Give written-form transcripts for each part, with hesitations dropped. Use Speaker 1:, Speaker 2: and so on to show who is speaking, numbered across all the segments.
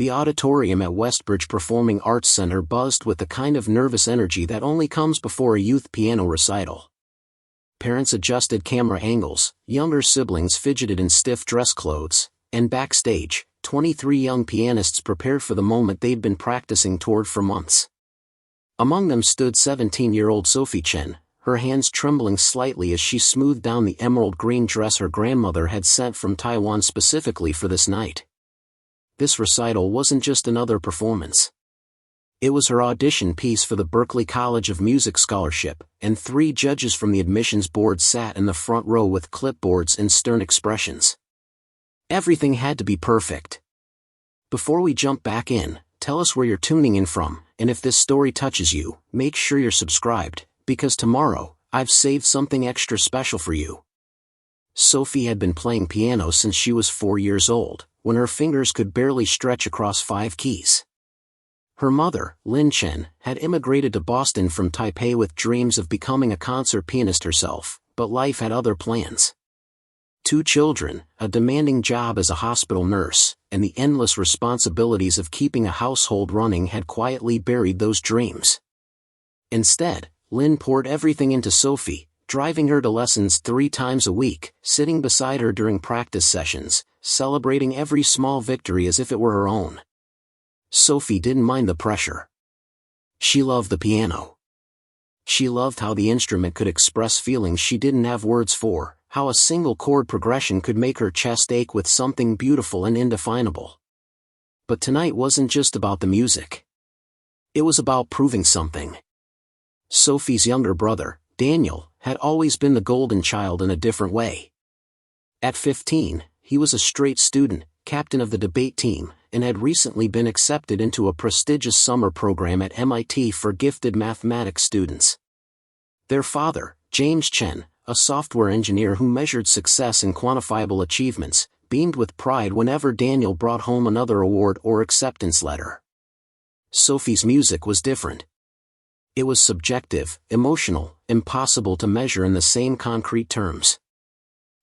Speaker 1: The auditorium at Westbridge Performing Arts Center buzzed with the kind of nervous energy that only comes before a youth piano recital. Parents adjusted camera angles, younger siblings fidgeted in stiff dress clothes, and backstage, 23 young pianists prepared for the moment they'd been practicing toward for months. Among them stood 17-year-old Sophie Chen, her hands trembling slightly as she smoothed down the emerald green dress her grandmother had sent from Taiwan specifically for this night. This recital wasn't just another performance. It was her audition piece for the Berklee College of Music scholarship, and 3 judges from the admissions board sat in the front row with clipboards and stern expressions. Everything had to be perfect. Before we jump back in, tell us where you're tuning in from, and if this story touches you, make sure you're subscribed, because tomorrow, I've saved something extra special for you. Sophie had been playing piano since she was 4 years old, when her fingers could barely stretch across 5 keys. Her mother, Lin Chen, had immigrated to Boston from Taipei with dreams of becoming a concert pianist herself, but life had other plans. 2 children, a demanding job as a hospital nurse, and the endless responsibilities of keeping a household running had quietly buried those dreams. Instead, Lin poured everything into Sophie, driving her to lessons 3 times a week, sitting beside her during practice sessions, celebrating every small victory as if it were her own. Sophie didn't mind the pressure. She loved the piano. She loved how the instrument could express feelings she didn't have words for, how a single chord progression could make her chest ache with something beautiful and indefinable. But tonight wasn't just about the music. It was about proving something. Sophie's younger brother, Daniel, had always been the golden child in a different way. At 15, he was a straight student, captain of the debate team, and had recently been accepted into a prestigious summer program at MIT for gifted mathematics students. Their father, James Chen, a software engineer who measured success in quantifiable achievements, beamed with pride whenever Daniel brought home another award or acceptance letter. Sophie's music was different. It was subjective, emotional, impossible to measure in the same concrete terms.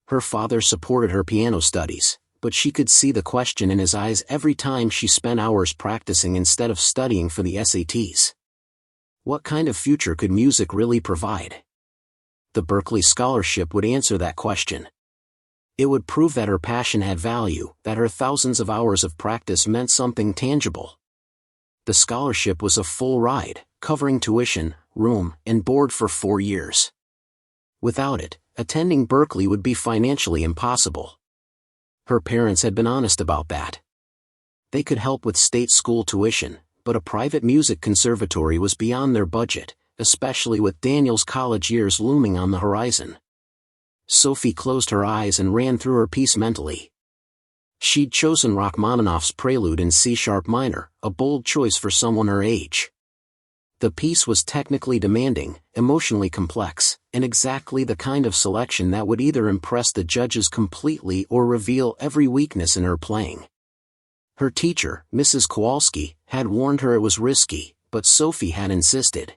Speaker 1: Her father supported her piano studies, but she could see the question in his eyes every time she spent hours practicing instead of studying for the SATs. What kind of future could music really provide? The Berklee Scholarship would answer that question. It would prove that her passion had value, that her thousands of hours of practice meant something tangible. The scholarship was a full ride, covering tuition, room, and board for 4 years. Without it, attending Berklee would be financially impossible. Her parents had been honest about that. They could help with state school tuition, but a private music conservatory was beyond their budget, especially with Daniel's college years looming on the horizon. Sophie closed her eyes and ran through her piece mentally. She'd chosen Rachmaninoff's Prelude in C-sharp minor, a bold choice for someone her age. The piece was technically demanding, emotionally complex, and exactly the kind of selection that would either impress the judges completely or reveal every weakness in her playing. Her teacher, Mrs. Kowalski, had warned her it was risky, but Sophie had insisted.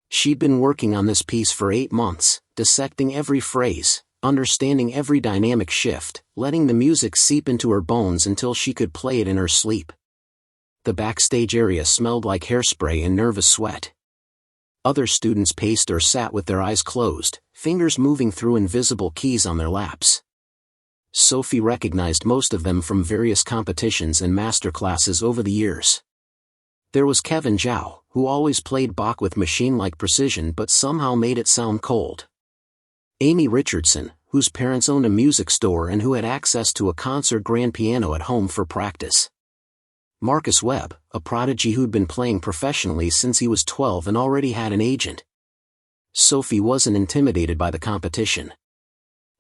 Speaker 1: She'd been working on this piece for 8 months, dissecting every phrase, understanding every dynamic shift, letting the music seep into her bones until she could play it in her sleep. The backstage area smelled like hairspray and nervous sweat. Other students paced or sat with their eyes closed, fingers moving through invisible keys on their laps. Sophie recognized most of them from various competitions and master classes over the years. There was Kevin Zhao, who always played Bach with machine-like precision but somehow made it sound cold. Amy Richardson, whose parents owned a music store and who had access to a concert grand piano at home for practice. Marcus Webb, a prodigy who'd been playing professionally since he was 12 and already had an agent. Sophie wasn't intimidated by the competition.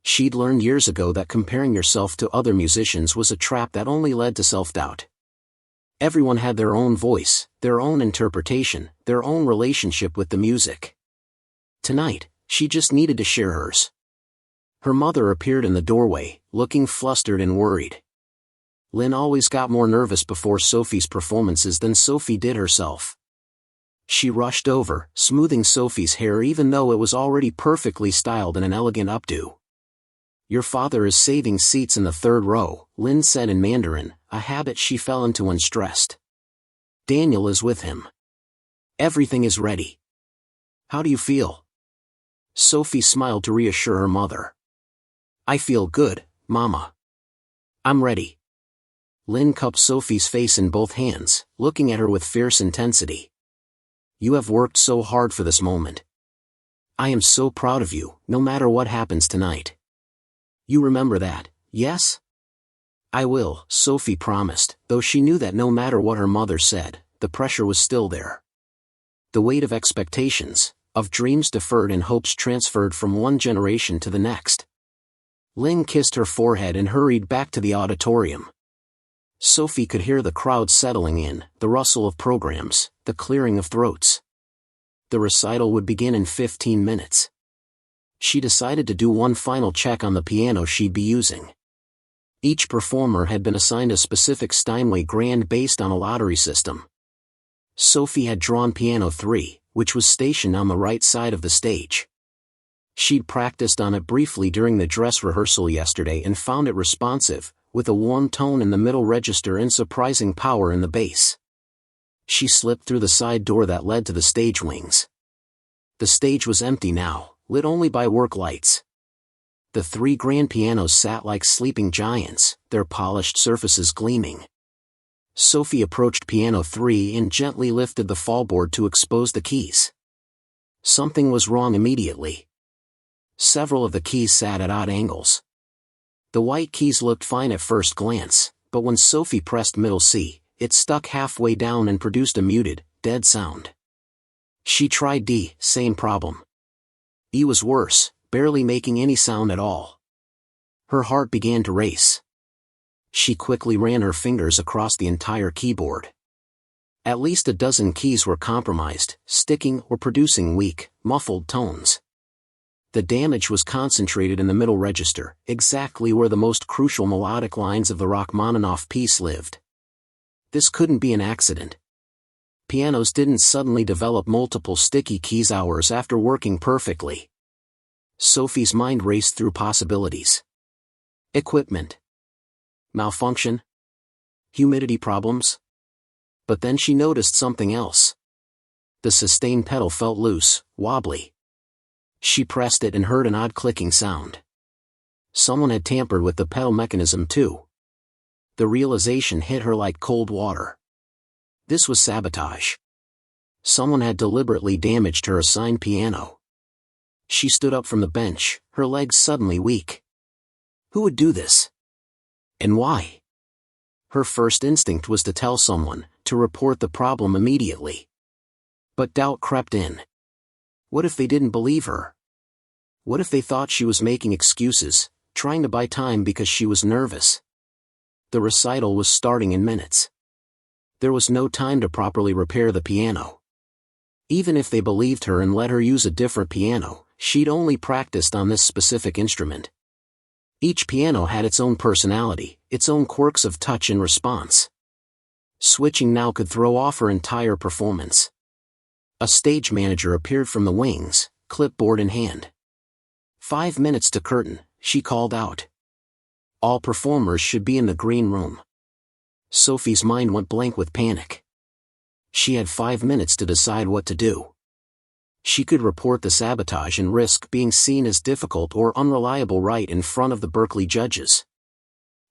Speaker 1: She'd learned years ago that comparing yourself to other musicians was a trap that only led to self-doubt. Everyone had their own voice, their own interpretation, their own relationship with the music. Tonight, she just needed to share hers. Her mother appeared in the doorway, looking flustered and worried. Lynn always got more nervous before Sophie's performances than Sophie did herself. She rushed over, smoothing Sophie's hair even though it was already perfectly styled in an elegant updo. Your father is saving seats in the third row, Lin said in Mandarin, a habit she fell into when stressed. Daniel is with him. Everything is ready. How do you feel? Sophie smiled to reassure her mother. I feel good, Mama. I'm ready. Lin cupped Sophie's face in both hands, looking at her with fierce intensity. You have worked so hard for this moment. I am so proud of you, no matter what happens tonight. You remember that, yes? I will, Sophie promised, though she knew that no matter what her mother said, the pressure was still there. The weight of expectations, of dreams deferred and hopes transferred from one generation to the next. Lin kissed her forehead and hurried back to the auditorium. Sophie could hear the crowd settling in, the rustle of programs, the clearing of throats. The recital would begin in 15 minutes. She decided to do one final check on the piano she'd be using. Each performer had been assigned a specific Steinway grand based on a lottery system. Sophie had drawn piano 3, which was stationed on the right side of the stage. She'd practiced on it briefly during the dress rehearsal yesterday and found it responsive, with a warm tone in the middle register and surprising power in the bass. She slipped through the side door that led to the stage wings. The stage was empty now, lit only by work lights. The 3 grand pianos sat like sleeping giants, their polished surfaces gleaming. Sophie approached piano 3 and gently lifted the fallboard to expose the keys. Something was wrong immediately. Several of the keys sat at odd angles. The white keys looked fine at first glance, but when Sophie pressed middle C, it stuck halfway down and produced a muted, dead sound. She tried D, same problem. E was worse, barely making any sound at all. Her heart began to race. She quickly ran her fingers across the entire keyboard. At least a dozen keys were compromised, sticking or producing weak, muffled tones. The damage was concentrated in the middle register, exactly where the most crucial melodic lines of the Rachmaninoff piece lived. This couldn't be an accident. Pianos didn't suddenly develop multiple sticky keys hours after working perfectly. Sophie's mind raced through possibilities. Equipment. Malfunction. Humidity problems. But then she noticed something else. The sustain pedal felt loose, wobbly. She pressed it and heard an odd clicking sound. Someone had tampered with the pedal mechanism too. The realization hit her like cold water. This was sabotage. Someone had deliberately damaged her assigned piano. She stood up from the bench, her legs suddenly weak. Who would do this? And why? Her first instinct was to tell someone, to report the problem immediately. But doubt crept in. What if they didn't believe her? What if they thought she was making excuses, trying to buy time because she was nervous? The recital was starting in minutes. There was no time to properly repair the piano. Even if they believed her and let her use a different piano, she'd only practiced on this specific instrument. Each piano had its own personality, its own quirks of touch and response. Switching now could throw off her entire performance. A stage manager appeared from the wings, clipboard in hand. 5 minutes to curtain, she called out. All performers should be in the green room. Sophie's mind went blank with panic. She had 5 minutes to decide what to do. She could report the sabotage and risk being seen as difficult or unreliable right in front of the Berklee judges.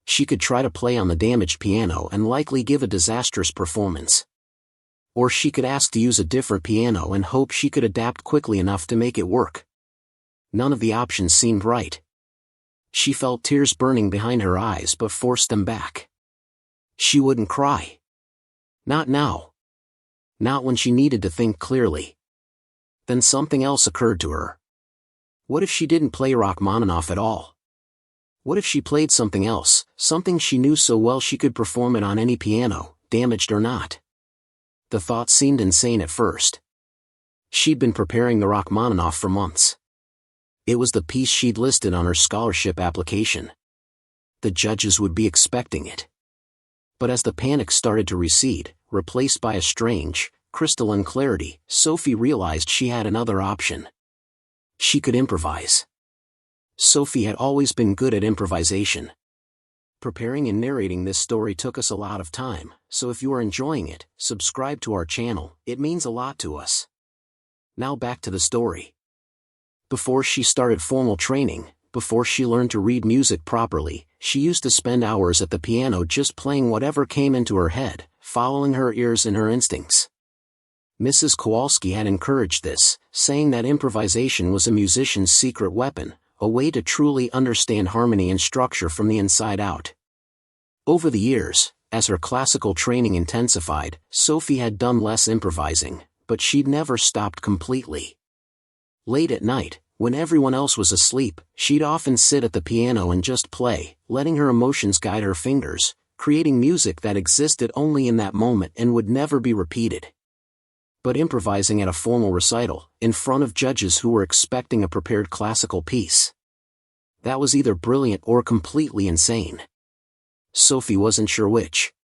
Speaker 1: She could try to play on the damaged piano and likely give a disastrous performance. Or she could ask to use a different piano and hope she could adapt quickly enough to make it work. None of the options seemed right. She felt tears burning behind her eyes but forced them back. She wouldn't cry. Not now. Not when she needed to think clearly. Then something else occurred to her. What if she didn't play Rachmaninoff at all? What if she played something else, something she knew so well she could perform it on any piano, damaged or not? The thought seemed insane at first. She'd been preparing the Rachmaninoff for months. It was the piece she'd listed on her scholarship application. The judges would be expecting it. But as the panic started to recede, replaced by a strange, crystalline clarity, Sophie realized she had another option. She could improvise. Sophie had always been good at improvisation. Preparing and narrating this story took us a lot of time, so if you are enjoying it, subscribe to our channel, it means a lot to us. Now back to the story. Before she started formal training, before she learned to read music properly, she used to spend hours at the piano just playing whatever came into her head, following her ears and her instincts. Mrs. Kowalski had encouraged this, saying that improvisation was a musician's secret weapon, a way to truly understand harmony and structure from the inside out. Over the years, as her classical training intensified, Sophie had done less improvising, but she'd never stopped completely. Late at night, when everyone else was asleep, she'd often sit at the piano and just play, letting her emotions guide her fingers, creating music that existed only in that moment and would never be repeated. But improvising at a formal recital, in front of judges who were expecting a prepared classical piece, that was either brilliant or completely insane. Sophie wasn't sure which.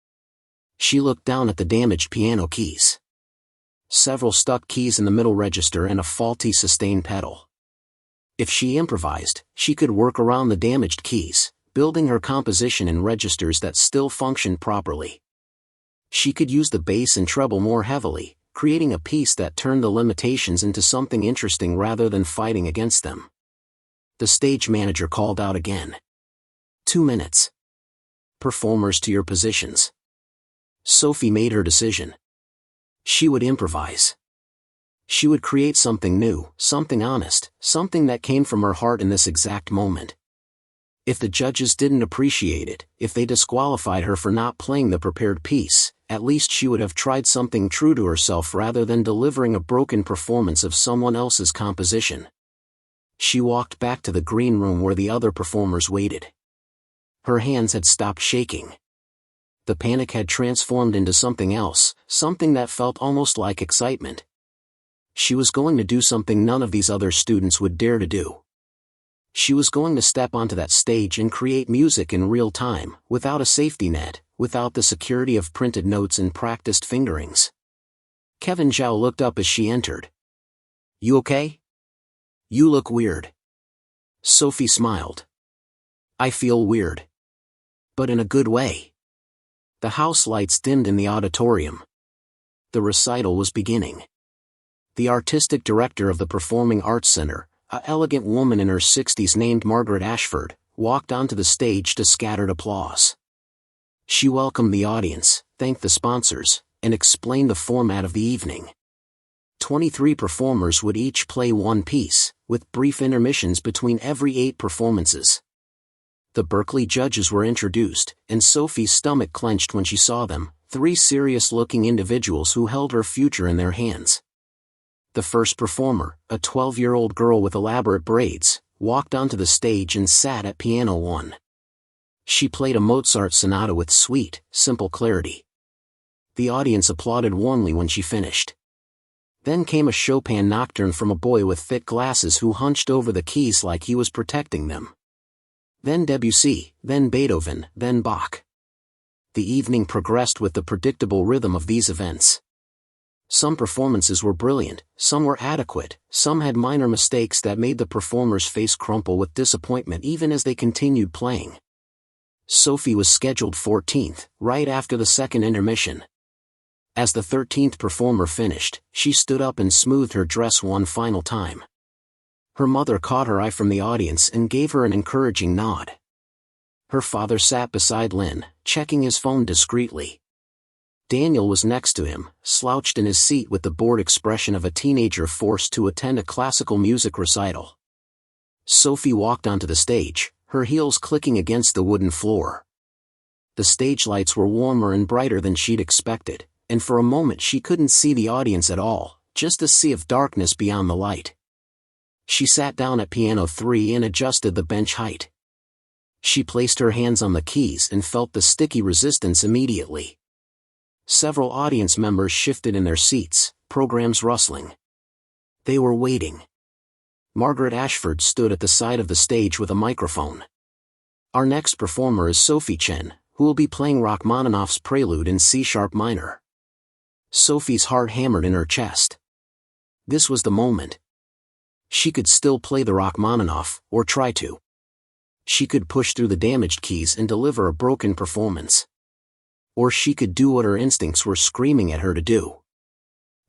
Speaker 1: She looked down at the damaged piano keys. Several stuck keys in the middle register and a faulty sustain pedal. If she improvised, she could work around the damaged keys, building her composition in registers that still functioned properly. She could use the bass and treble more heavily, creating a piece that turned the limitations into something interesting rather than fighting against them. The stage manager called out again. 2 minutes. Performers to your positions. Sophie made her decision. She would improvise. She would create something new, something honest, something that came from her heart in this exact moment. If the judges didn't appreciate it, if they disqualified her for not playing the prepared piece, at least she would have tried something true to herself rather than delivering a broken performance of someone else's composition. She walked back to the green room where the other performers waited. Her hands had stopped shaking. The panic had transformed into something else, something that felt almost like excitement. She was going to do something none of these other students would dare to do. She was going to step onto that stage and create music in real time, without a safety net, without the security of printed notes and practiced fingerings. Kevin Zhao looked up as she entered. "You okay? You look weird." Sophie smiled. "I feel weird. But in a good way." The house lights dimmed in the auditorium. The recital was beginning. The artistic director of the Performing Arts Center, an elegant woman in her 60s named Margaret Ashford, walked onto the stage to scattered applause. She welcomed the audience, thanked the sponsors, and explained the format of the evening. 23 performers would each play one piece, with brief intermissions between every 8 performances. The Berklee judges were introduced, and Sophie's stomach clenched when she saw them, 3 serious-looking individuals who held her future in their hands. The first performer, a 12-year-old girl with elaborate braids, walked onto the stage and sat at piano 1. She played a Mozart sonata with sweet, simple clarity. The audience applauded warmly when she finished. Then came a Chopin nocturne from a boy with thick glasses who hunched over the keys like he was protecting them. Then Debussy, then Beethoven, then Bach. The evening progressed with the predictable rhythm of these events. Some performances were brilliant, some were adequate, some had minor mistakes that made the performer's face crumple with disappointment even as they continued playing. Sophie was scheduled 14th, right after the second intermission. As the 13th performer finished, she stood up and smoothed her dress one final time. Her mother caught her eye from the audience and gave her an encouraging nod. Her father sat beside Lynn, checking his phone discreetly. Daniel was next to him, slouched in his seat with the bored expression of a teenager forced to attend a classical music recital. Sophie walked onto the stage, her heels clicking against the wooden floor. The stage lights were warmer and brighter than she'd expected, and for a moment she couldn't see the audience at all, just a sea of darkness beyond the light. She sat down at piano 3 and adjusted the bench height. She placed her hands on the keys and felt the sticky resistance immediately. Several audience members shifted in their seats, programs rustling. They were waiting. Margaret Ashford stood at the side of the stage with a microphone. "Our next performer is Sophie Chen, who will be playing Rachmaninoff's Prelude in C-sharp minor." Sophie's heart hammered in her chest. This was the moment. She could still play the Rachmaninoff, or try to. She could push through the damaged keys and deliver a broken performance. Or she could do what her instincts were screaming at her to do.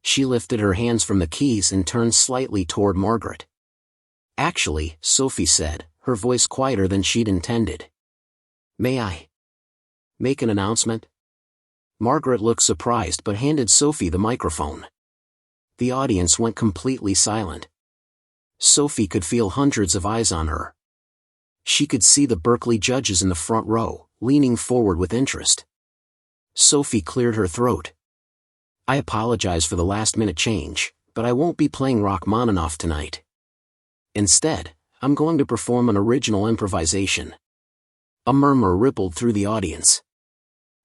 Speaker 1: She lifted her hands from the keys and turned slightly toward Margaret. "Actually," Sophie said, her voice quieter than she'd intended. "May I make an announcement?" Margaret looked surprised but handed Sophie the microphone. The audience went completely silent. Sophie could feel hundreds of eyes on her. She could see the Berklee judges in the front row, leaning forward with interest. Sophie cleared her throat. "I apologize for the last-minute change, but I won't be playing Rachmaninoff tonight. Instead, I'm going to perform an original improvisation." A murmur rippled through the audience.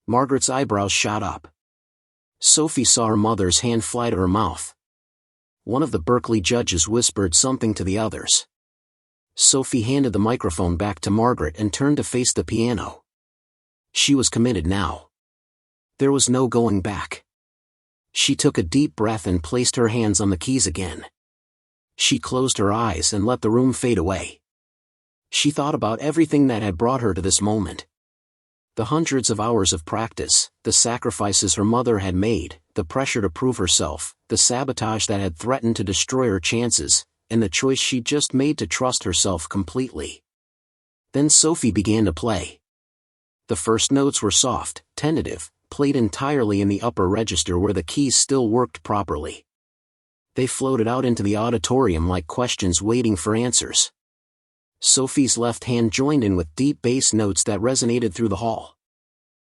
Speaker 1: Margaret's eyebrows shot up. Sophie saw her mother's hand fly to her mouth. One of the Berklee judges whispered something to the others. Sophie handed the microphone back to Margaret and turned to face the piano. She was committed now. There was no going back. She took a deep breath and placed her hands on the keys again. She closed her eyes and let the room fade away. She thought about everything that had brought her to this moment. The hundreds of hours of practice, the sacrifices her mother had made, the pressure to prove herself, the sabotage that had threatened to destroy her chances, and the choice she'd just made to trust herself completely. Then Sophie began to play. The first notes were soft, tentative, played entirely in the upper register where the keys still worked properly. They floated out into the auditorium like questions waiting for answers. Sophie's left hand joined in with deep bass notes that resonated through the hall.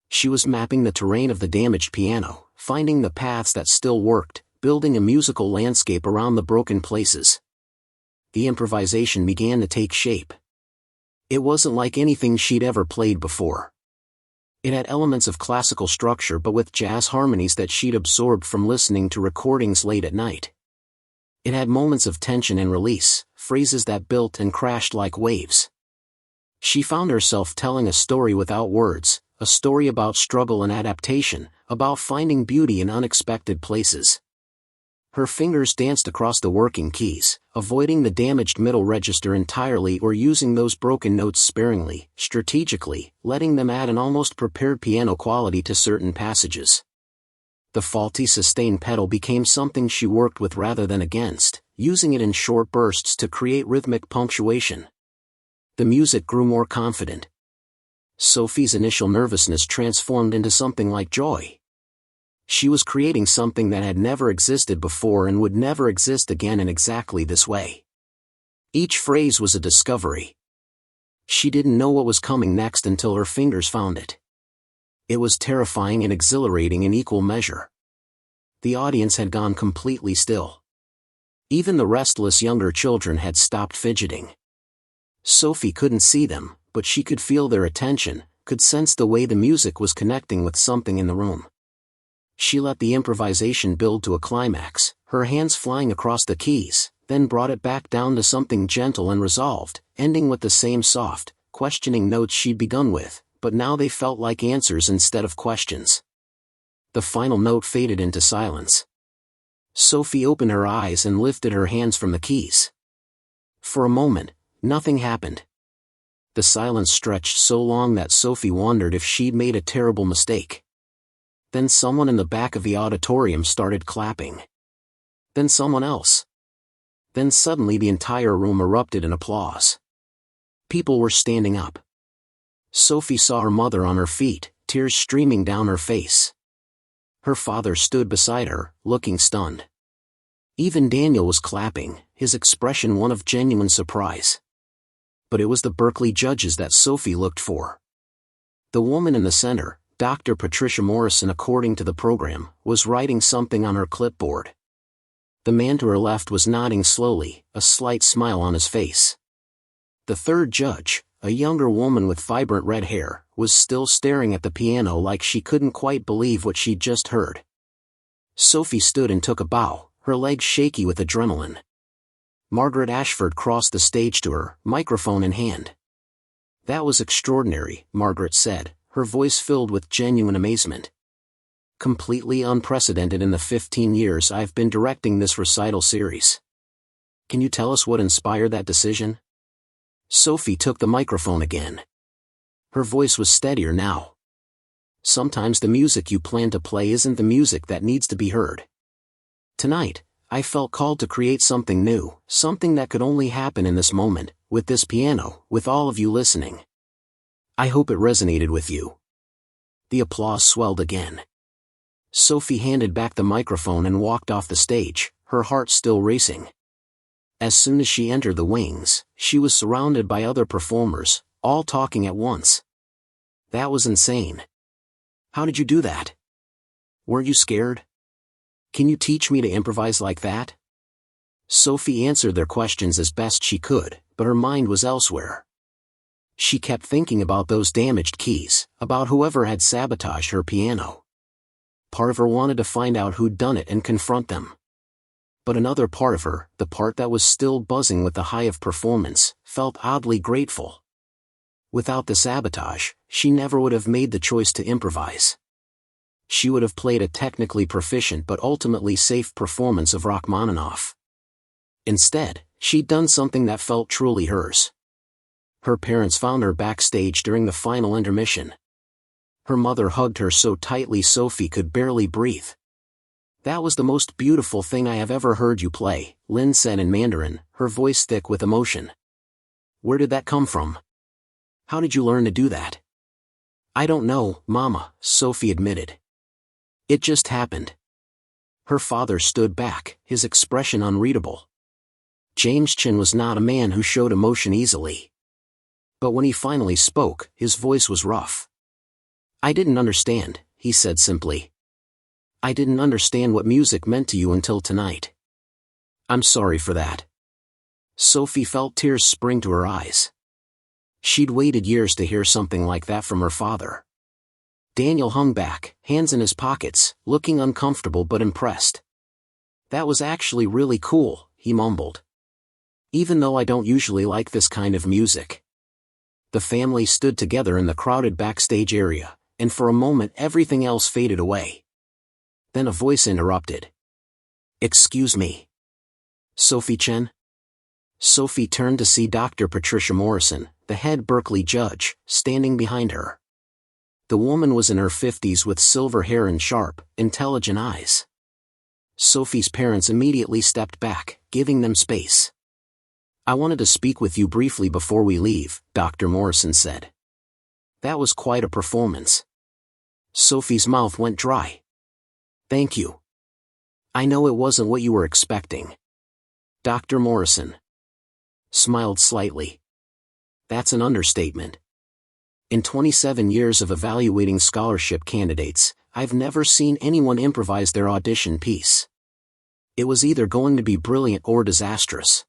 Speaker 1: She was mapping the terrain of the damaged piano, finding the paths that still worked, building a musical landscape around the broken places. The improvisation began to take shape. It wasn't like anything she'd ever played before. It had elements of classical structure but with jazz harmonies that she'd absorbed from listening to recordings late at night. It had moments of tension and release, phrases that built and crashed like waves. She found herself telling a story without words, a story about struggle and adaptation, about finding beauty in unexpected places. Her fingers danced across the working keys, avoiding the damaged middle register entirely or using those broken notes sparingly, strategically, letting them add an almost prepared piano quality to certain passages. The faulty sustain pedal became something she worked with rather than against, using it in short bursts to create rhythmic punctuation. The music grew more confident. Sophie's initial nervousness transformed into something like joy. She was creating something that had never existed before and would never exist again in exactly this way. Each phrase was a discovery. She didn't know what was coming next until her fingers found it. It was terrifying and exhilarating in equal measure. The audience had gone completely still. Even the restless younger children had stopped fidgeting. Sophie couldn't see them, but she could feel their attention, could sense the way the music was connecting with something in the room. She let the improvisation build to a climax, her hands flying across the keys, then brought it back down to something gentle and resolved, ending with the same soft, questioning notes she'd begun with, but now they felt like answers instead of questions. The final note faded into silence. Sophie opened her eyes and lifted her hands from the keys. For a moment, nothing happened. The silence stretched so long that Sophie wondered if she'd made a terrible mistake. Then someone in the back of the auditorium started clapping. Then someone else. Then suddenly the entire room erupted in applause. People were standing up. Sophie saw her mother on her feet, tears streaming down her face. Her father stood beside her, looking stunned. Even Daniel was clapping, his expression one of genuine surprise. But it was the Berklee judges that Sophie looked for. The woman in the center, Dr. Patricia Morrison, according to the program, was writing something on her clipboard. The man to her left was nodding slowly, a slight smile on his face. The third judge, a younger woman with vibrant red hair, was still staring at the piano like she couldn't quite believe what she'd just heard. Sophie stood and took a bow, her legs shaky with adrenaline. Margaret Ashford crossed the stage to her, microphone in hand. "That was extraordinary," Margaret said, her voice filled with genuine amazement. "Completely unprecedented in the 15 years I've been directing this recital series. Can you tell us what inspired that decision?" Sophie took the microphone again. Her voice was steadier now. Sometimes the music you plan to play isn't the music that needs to be heard. Tonight, I felt called to create something new, something that could only happen in this moment, with this piano, with all of you listening. I hope it resonated with you. The applause swelled again. Sophie handed back the microphone and walked off the stage, her heart still racing. As soon as she entered the wings, she was surrounded by other performers, all talking at once. That was insane. How did you do that? Weren't you scared? Can you teach me to improvise like that? Sophie answered their questions as best she could, but her mind was elsewhere. She kept thinking about those damaged keys, about whoever had sabotaged her piano. Part of her wanted to find out who'd done it and confront them. But another part of her, the part that was still buzzing with the high of performance, felt oddly grateful. Without the sabotage, she never would have made the choice to improvise. She would have played a technically proficient but ultimately safe performance of Rachmaninoff. Instead, she'd done something that felt truly hers. Her parents found her backstage during the final intermission. Her mother hugged her so tightly Sophie could barely breathe. That was the most beautiful thing I have ever heard you play, Lynn said in Mandarin, her voice thick with emotion. Where did that come from? How did you learn to do that? I don't know, Mama, Sophie admitted. It just happened. Her father stood back, his expression unreadable. James Chen was not a man who showed emotion easily. But when he finally spoke, his voice was rough. I didn't understand, he said simply. I didn't understand what music meant to you until tonight. I'm sorry for that. Sophie felt tears spring to her eyes. She'd waited years to hear something like that from her father. Daniel hung back, hands in his pockets, looking uncomfortable but impressed. That was actually really cool, he mumbled. Even though I don't usually like this kind of music. The family stood together in the crowded backstage area, and for a moment everything else faded away. Then a voice interrupted. Excuse me. Sophie Chen? Sophie turned to see Dr. Patricia Morrison, the head Berklee judge, standing behind her. The woman was in her 50s with silver hair and sharp, intelligent eyes. Sophie's parents immediately stepped back, giving them space. I wanted to speak with you briefly before we leave, Dr. Morrison said. That was quite a performance. Sophie's mouth went dry. Thank you. I know it wasn't what you were expecting. Dr. Morrison smiled slightly. That's an understatement. In 27 years of evaluating scholarship candidates, I've never seen anyone improvise their audition piece. It was either going to be brilliant or disastrous.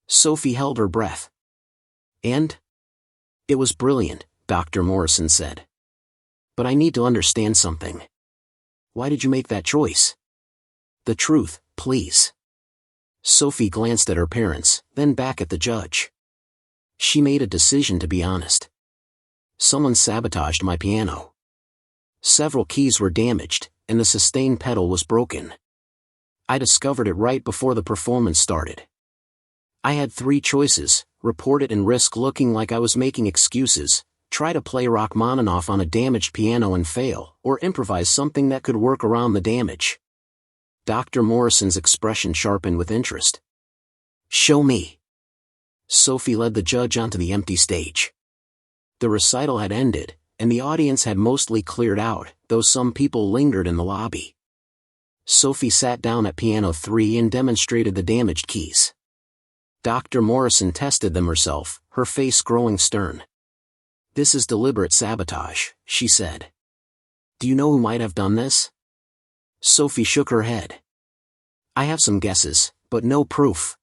Speaker 1: Sophie held her breath. And? It was brilliant, Dr. Morrison said. But I need to understand something. Why did you make that choice? The truth, please. Sophie glanced at her parents, then back at the judge. She made a decision to be honest. Someone sabotaged my piano. Several keys were damaged, and the sustain pedal was broken. I discovered it right before the performance started. I had 3 choices: report it and risk looking like I was making excuses, try to play Rachmaninoff on a damaged piano and fail, or improvise something that could work around the damage. Dr. Morrison's expression sharpened with interest. Show me. Sophie led the judge onto the empty stage. The recital had ended, and the audience had mostly cleared out, though some people lingered in the lobby. Sophie sat down at piano 3 and demonstrated the damaged keys. Dr. Morrison tested them herself, her face growing stern. This is deliberate sabotage, she said. Do you know who might have done this? Sophie shook her head. I have some guesses, but no proof.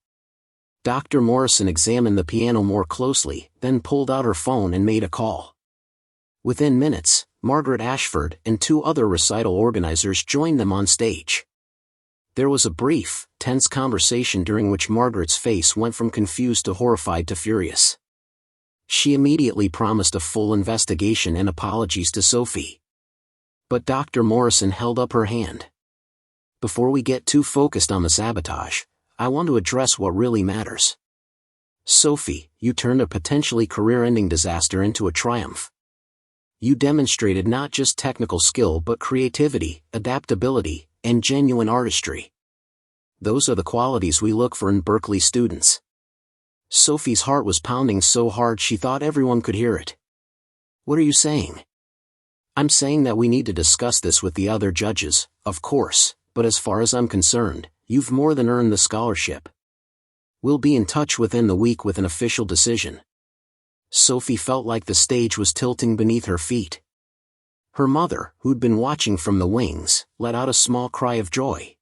Speaker 1: Dr. Morrison examined the piano more closely, then pulled out her phone and made a call. Within minutes, Margaret Ashford and 2 other recital organizers joined them on stage. There was a brief, tense conversation during which Margaret's face went from confused to horrified to furious. She immediately promised a full investigation and apologies to Sophie. But Dr. Morrison held up her hand. Before we get too focused on the sabotage, I want to address what really matters. Sophie, you turned a potentially career-ending disaster into a triumph. You demonstrated not just technical skill but creativity, adaptability, and genuine artistry. Those are the qualities we look for in Berklee students. Sophie's heart was pounding so hard she thought everyone could hear it. What are you saying? I'm saying that we need to discuss this with the other judges, of course, but as far as I'm concerned, you've more than earned the scholarship. We'll be in touch within the week with an official decision. Sophie felt like the stage was tilting beneath her feet. Her mother, who'd been watching from the wings, let out a small cry of joy.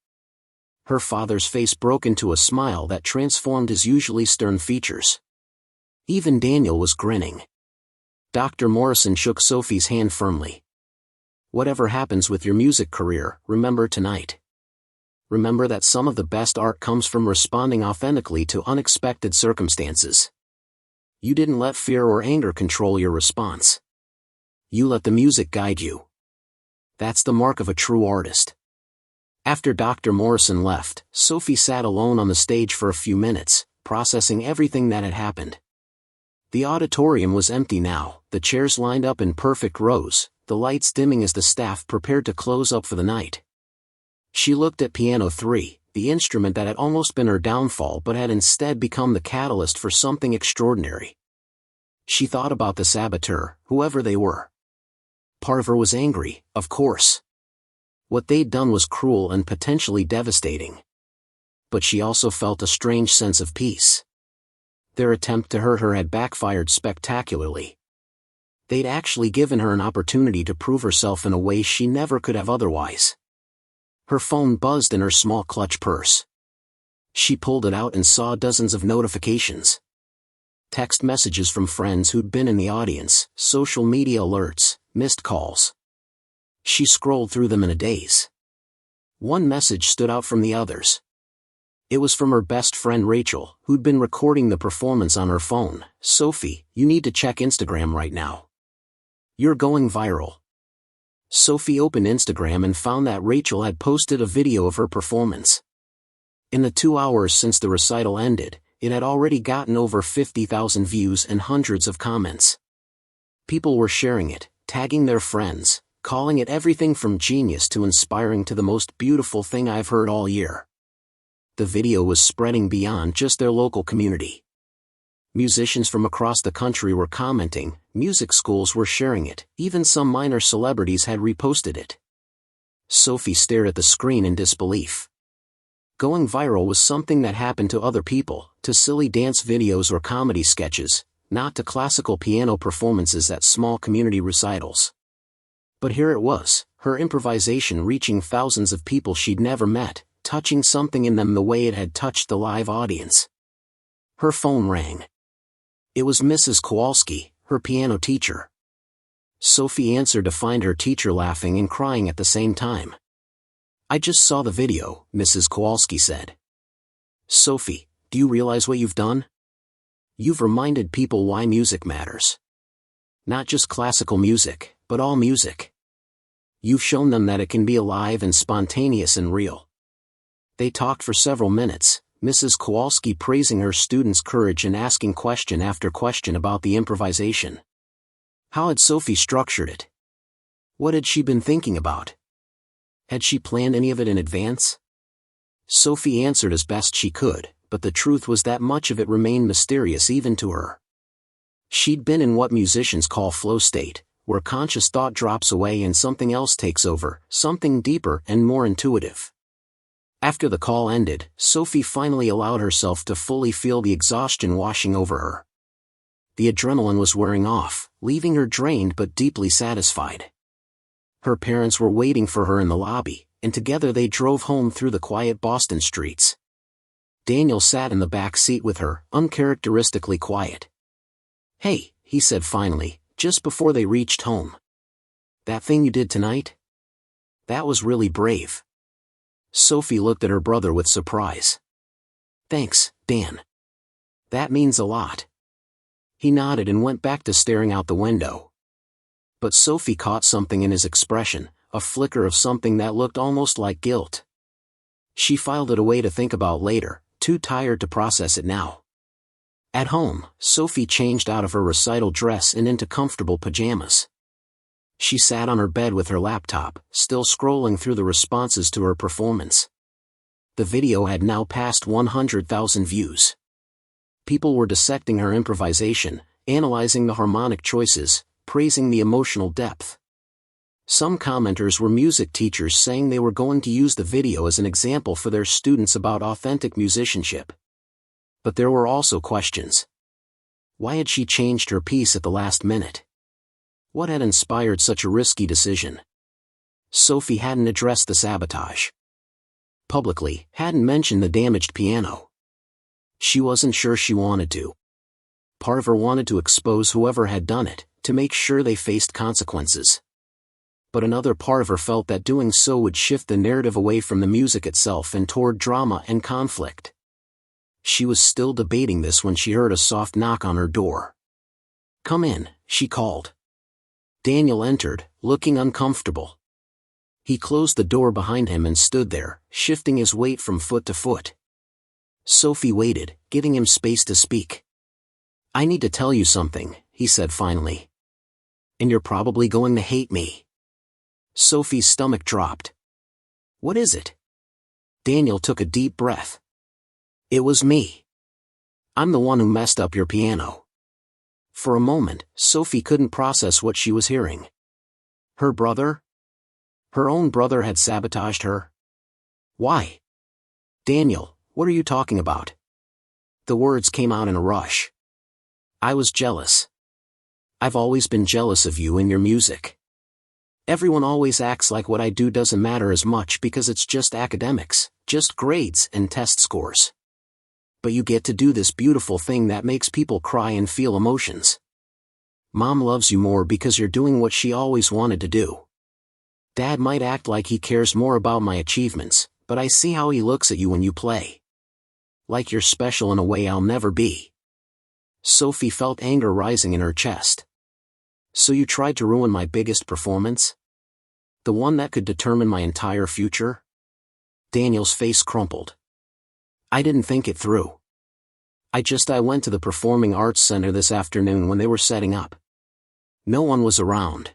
Speaker 1: Her father's face broke into a smile that transformed his usually stern features. Even Daniel was grinning. Dr. Morrison shook Sophie's hand firmly. Whatever happens with your music career, remember tonight. Remember that some of the best art comes from responding authentically to unexpected circumstances. You didn't let fear or anger control your response. You let the music guide you. That's the mark of a true artist. After Dr. Morrison left, Sophie sat alone on the stage for a few minutes, processing everything that had happened. The auditorium was empty now, the chairs lined up in perfect rows, the lights dimming as the staff prepared to close up for the night. She looked at Piano 3, the instrument that had almost been her downfall but had instead become the catalyst for something extraordinary. She thought about the saboteur, whoever they were. Part of her was angry, of course. What they'd done was cruel and potentially devastating. But she also felt a strange sense of peace. Their attempt to hurt her had backfired spectacularly. They'd actually given her an opportunity to prove herself in a way she never could have otherwise. Her phone buzzed in her small clutch purse. She pulled it out and saw dozens of notifications. Text messages from friends who'd been in the audience, social media alerts, missed calls. She scrolled through them in a daze. One message stood out from the others. It was from her best friend Rachel, who'd been recording the performance on her phone. Sophie, you need to check Instagram right now. You're going viral. Sophie opened Instagram and found that Rachel had posted a video of her performance. In the 2 hours since the recital ended, it had already gotten over 50,000 views and hundreds of comments. People were sharing it, tagging their friends, calling it everything from genius to inspiring to the most beautiful thing I've heard all year. The video was spreading beyond just their local community. Musicians from across the country were commenting, music schools were sharing it, even some minor celebrities had reposted it. Sophie stared at the screen in disbelief. Going viral was something that happened to other people, to silly dance videos or comedy sketches, not to classical piano performances at small community recitals. But here it was, her improvisation reaching thousands of people she'd never met, touching something in them the way it had touched the live audience. Her phone rang. It was Mrs. Kowalski, her piano teacher. Sophie answered to find her teacher laughing and crying at the same time. I just saw the video, Mrs. Kowalski said. Sophie, do you realize what you've done? You've reminded people why music matters. Not just classical music, but all music. You've shown them that it can be alive and spontaneous and real. They talked for several minutes, Mrs. Kowalski praising her students' courage and asking question after question about the improvisation. How had Sophie structured it? What had she been thinking about? Had she planned any of it in advance? Sophie answered as best she could, but the truth was that much of it remained mysterious even to her. She'd been in what musicians call flow state, where conscious thought drops away and something else takes over, something deeper and more intuitive. After the call ended, Sophie finally allowed herself to fully feel the exhaustion washing over her. The adrenaline was wearing off, leaving her drained but deeply satisfied. Her parents were waiting for her in the lobby, and together they drove home through the quiet Boston streets. Daniel sat in the back seat with her, uncharacteristically quiet. Hey, he said finally, just before they reached home. That thing you did tonight? That was really brave. Sophie looked at her brother with surprise. Thanks, Dan. That means a lot. He nodded and went back to staring out the window. But Sophie caught something in his expression, a flicker of something that looked almost like guilt. She filed it away to think about later, too tired to process it now. At home, Sophie changed out of her recital dress and into comfortable pajamas. She sat on her bed with her laptop, still scrolling through the responses to her performance. The video had now passed 100,000 views. People were dissecting her improvisation, analyzing the harmonic choices, praising the emotional depth. Some commenters were music teachers saying they were going to use the video as an example for their students about authentic musicianship. But there were also questions. Why had she changed her piece at the last minute? What had inspired such a risky decision? Sophie hadn't addressed the sabotage publicly, hadn't mentioned the damaged piano. She wasn't sure she wanted to. Part of her wanted to expose whoever had done it, to make sure they faced consequences. But another part of her felt that doing so would shift the narrative away from the music itself and toward drama and conflict. She was still debating this when she heard a soft knock on her door. "Come in," she called. Daniel entered, looking uncomfortable. He closed the door behind him and stood there, shifting his weight from foot to foot. Sophie waited, giving him space to speak. "I need to tell you something," he said finally. "And you're probably going to hate me." Sophie's stomach dropped. "What is it?" Daniel took a deep breath. "It was me. I'm the one who messed up your piano." For a moment, Sophie couldn't process what she was hearing. Her brother? Her own brother had sabotaged her? Why? "Daniel, what are you talking about?" The words came out in a rush. "I was jealous. I've always been jealous of you and your music. Everyone always acts like what I do doesn't matter as much because it's just academics, just grades and test scores. But you get to do this beautiful thing that makes people cry and feel emotions. Mom loves you more because you're doing what she always wanted to do. Dad might act like he cares more about my achievements, but I see how he looks at you when you play. Like you're special in a way I'll never be." Sophie felt anger rising in her chest. "So you tried to ruin my biggest performance? The one that could determine my entire future?" Daniel's face crumpled. "I didn't think it through. I went to the Performing Arts Center this afternoon when they were setting up. No one was around.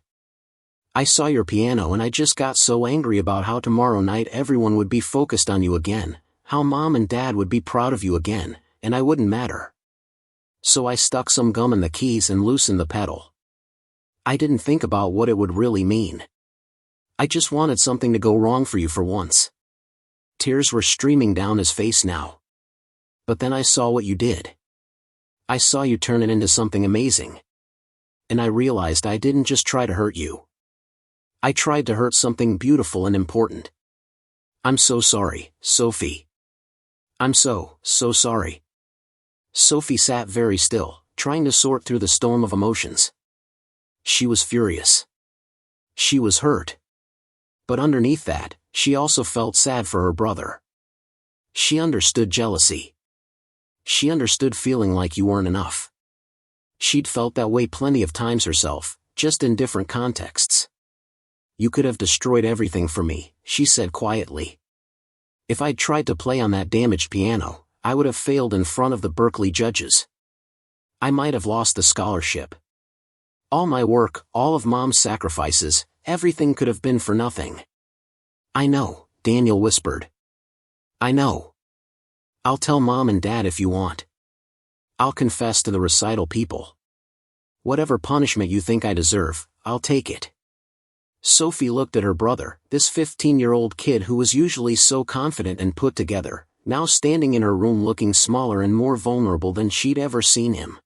Speaker 1: I saw your piano and I just got so angry about how tomorrow night everyone would be focused on you again, how Mom and Dad would be proud of you again, and I wouldn't matter. So I stuck some gum in the keys and loosened the pedal. I didn't think about what it would really mean. I just wanted something to go wrong for you for once." Tears were streaming down his face now. "But then I saw what you did. I saw you turn it into something amazing. And I realized I didn't just try to hurt you. I tried to hurt something beautiful and important. I'm so sorry, Sophie. I'm so sorry." Sophie sat very still, trying to sort through the storm of emotions. She was furious. She was hurt. But underneath that, she also felt sad for her brother. She understood jealousy. She understood feeling like you weren't enough. She'd felt that way plenty of times herself, just in different contexts. "You could have destroyed everything for me," she said quietly. "If I'd tried to play on that damaged piano, I would have failed in front of the Berklee judges. I might have lost the scholarship. All my work, all of Mom's sacrifices, everything could have been for nothing." "I know," Daniel whispered. "I know. I'll tell Mom and Dad if you want. I'll confess to the recital people. Whatever punishment you think I deserve, I'll take it." Sophie looked at her brother, this 15-year-old kid who was usually so confident and put together, now standing in her room looking smaller and more vulnerable than she'd ever seen him.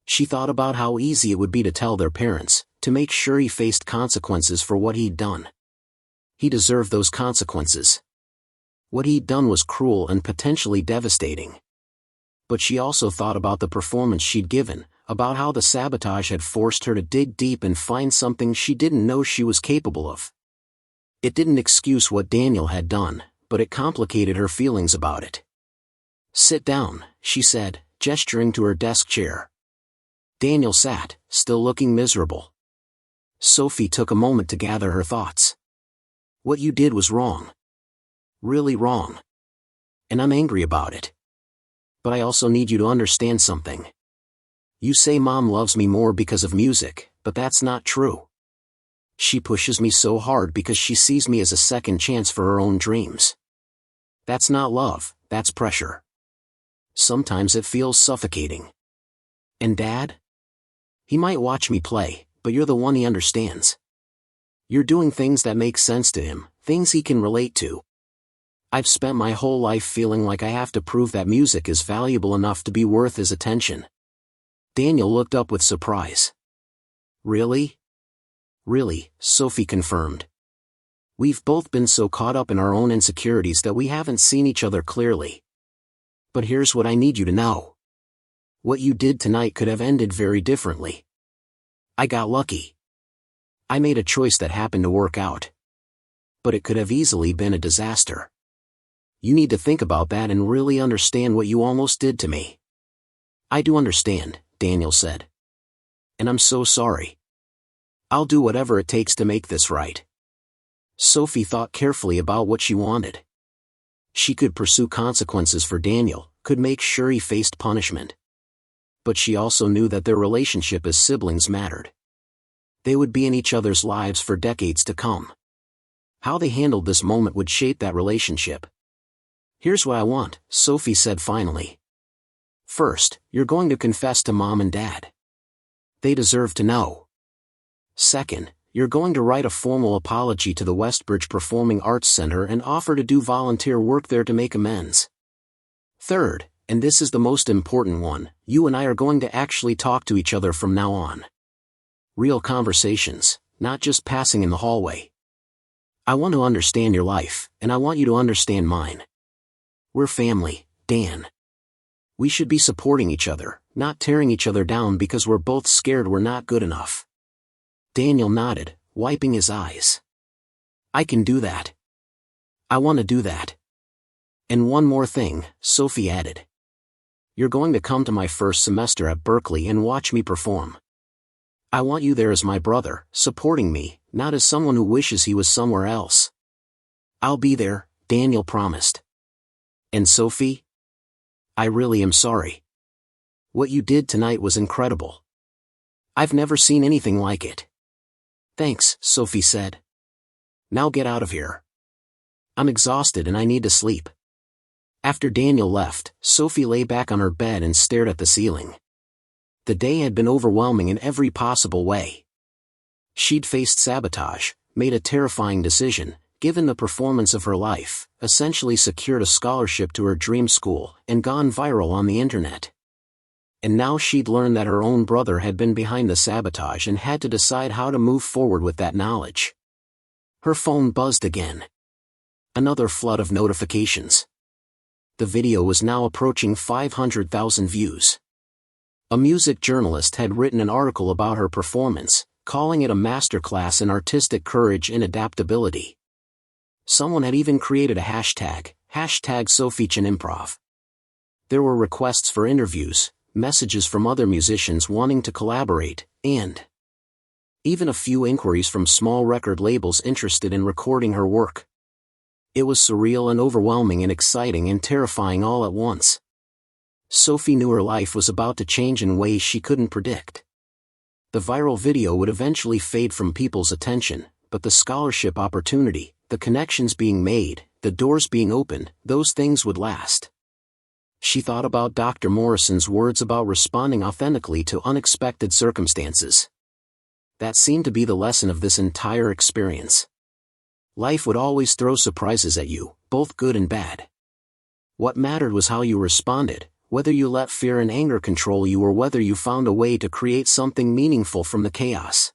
Speaker 1: She thought about how easy it would be to tell their parents, to make sure he faced consequences for what he'd done. He deserved those consequences. What he'd done was cruel and potentially devastating. But she also thought about the performance she'd given, about how the sabotage had forced her to dig deep and find something she didn't know she was capable of. It didn't excuse what Daniel had done, but it complicated her feelings about it. "Sit down," she said, gesturing to her desk chair. Daniel sat, still looking miserable. Sophie took a moment to gather her thoughts. "What you did was wrong. Really wrong. And I'm angry about it. But I also need you to understand something. You say Mom loves me more because of music, but that's not true. She pushes me so hard because she sees me as a second chance for her own dreams. That's not love, that's pressure. Sometimes it feels suffocating. And Dad? He might watch me play, but you're the one he understands. You're doing things that make sense to him, things he can relate to. I've spent my whole life feeling like I have to prove that music is valuable enough to be worth his attention. Daniel looked up with surprise. Really? Really, Sophie confirmed. We've both been so caught up in our own insecurities that we haven't seen each other clearly. But here's what I need you to know. What you did tonight could have ended very differently. I got lucky. I made a choice that happened to work out. But it could have easily been a disaster. You need to think about that and really understand what you almost did to me. I do understand, Daniel said. And I'm so sorry. I'll do whatever it takes to make this right. Sophie thought carefully about what she wanted. She could pursue consequences for Daniel, could make sure he faced punishment. But she also knew that their relationship as siblings mattered. They would be in each other's lives for decades to come. How they handled this moment would shape that relationship. Here's what I want, Sophie said finally. First, you're going to confess to Mom and Dad. They deserve to know. Second, you're going to write a formal apology to the Westbridge Performing Arts Center and offer to do volunteer work there to make amends. Third, and this is the most important one, you and I are going to actually talk to each other from now on. Real conversations, not just passing in the hallway. I want to understand your life, and I want you to understand mine. We're family, Dan. We should be supporting each other, not tearing each other down because we're both scared we're not good enough. Daniel nodded, wiping his eyes. I can do that. I want to do that. And one more thing, Sophie added. You're going to come to my first semester at Berklee and watch me perform. I want you there as my brother, supporting me, not as someone who wishes he was somewhere else. I'll be there, Daniel promised. And Sophie? I really am sorry. What you did tonight was incredible. I've never seen anything like it. Thanks, Sophie said. Now get out of here. I'm exhausted and I need to sleep. After Daniel left, Sophie lay back on her bed and stared at the ceiling. The day had been overwhelming in every possible way. She'd faced sabotage, made a terrifying decision, given the performance of her life, essentially secured a scholarship to her dream school, and gone viral on the internet. And now she'd learned that her own brother had been behind the sabotage and had to decide how to move forward with that knowledge. Her phone buzzed again. Another flood of notifications. The video was now approaching 500,000 views. A music journalist had written an article about her performance, calling it a masterclass in artistic courage and adaptability. Someone had even created a hashtag Sophie Chen Improv. There were requests for interviews, messages from other musicians wanting to collaborate, and even a few inquiries from small record labels interested in recording her work. It was surreal and overwhelming and exciting and terrifying all at once. Sophie knew her life was about to change in ways she couldn't predict. The viral video would eventually fade from people's attention, but the scholarship opportunity, the connections being made, the doors being opened, those things would last. She thought about Dr. Morrison's words about responding authentically to unexpected circumstances. That seemed to be the lesson of this entire experience. Life would always throw surprises at you, both good and bad. What mattered was how you responded, whether you let fear and anger control you or whether you found a way to create something meaningful from the chaos.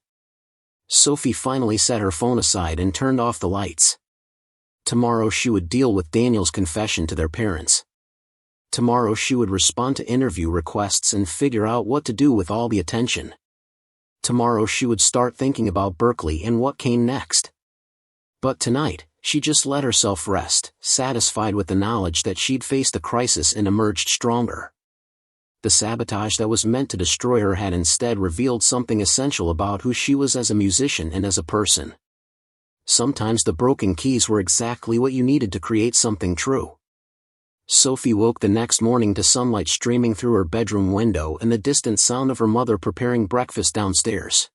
Speaker 1: Sophie finally set her phone aside and turned off the lights. Tomorrow she would deal with Daniel's confession to their parents. Tomorrow she would respond to interview requests and figure out what to do with all the attention. Tomorrow she would start thinking about Berklee and what came next. But tonight, she just let herself rest, satisfied with the knowledge that she'd faced the crisis and emerged stronger. The sabotage that was meant to destroy her had instead revealed something essential about who she was as a musician and as a person. Sometimes the broken keys were exactly what you needed to create something true. Sophie woke the next morning to sunlight streaming through her bedroom window and the distant sound of her mother preparing breakfast downstairs.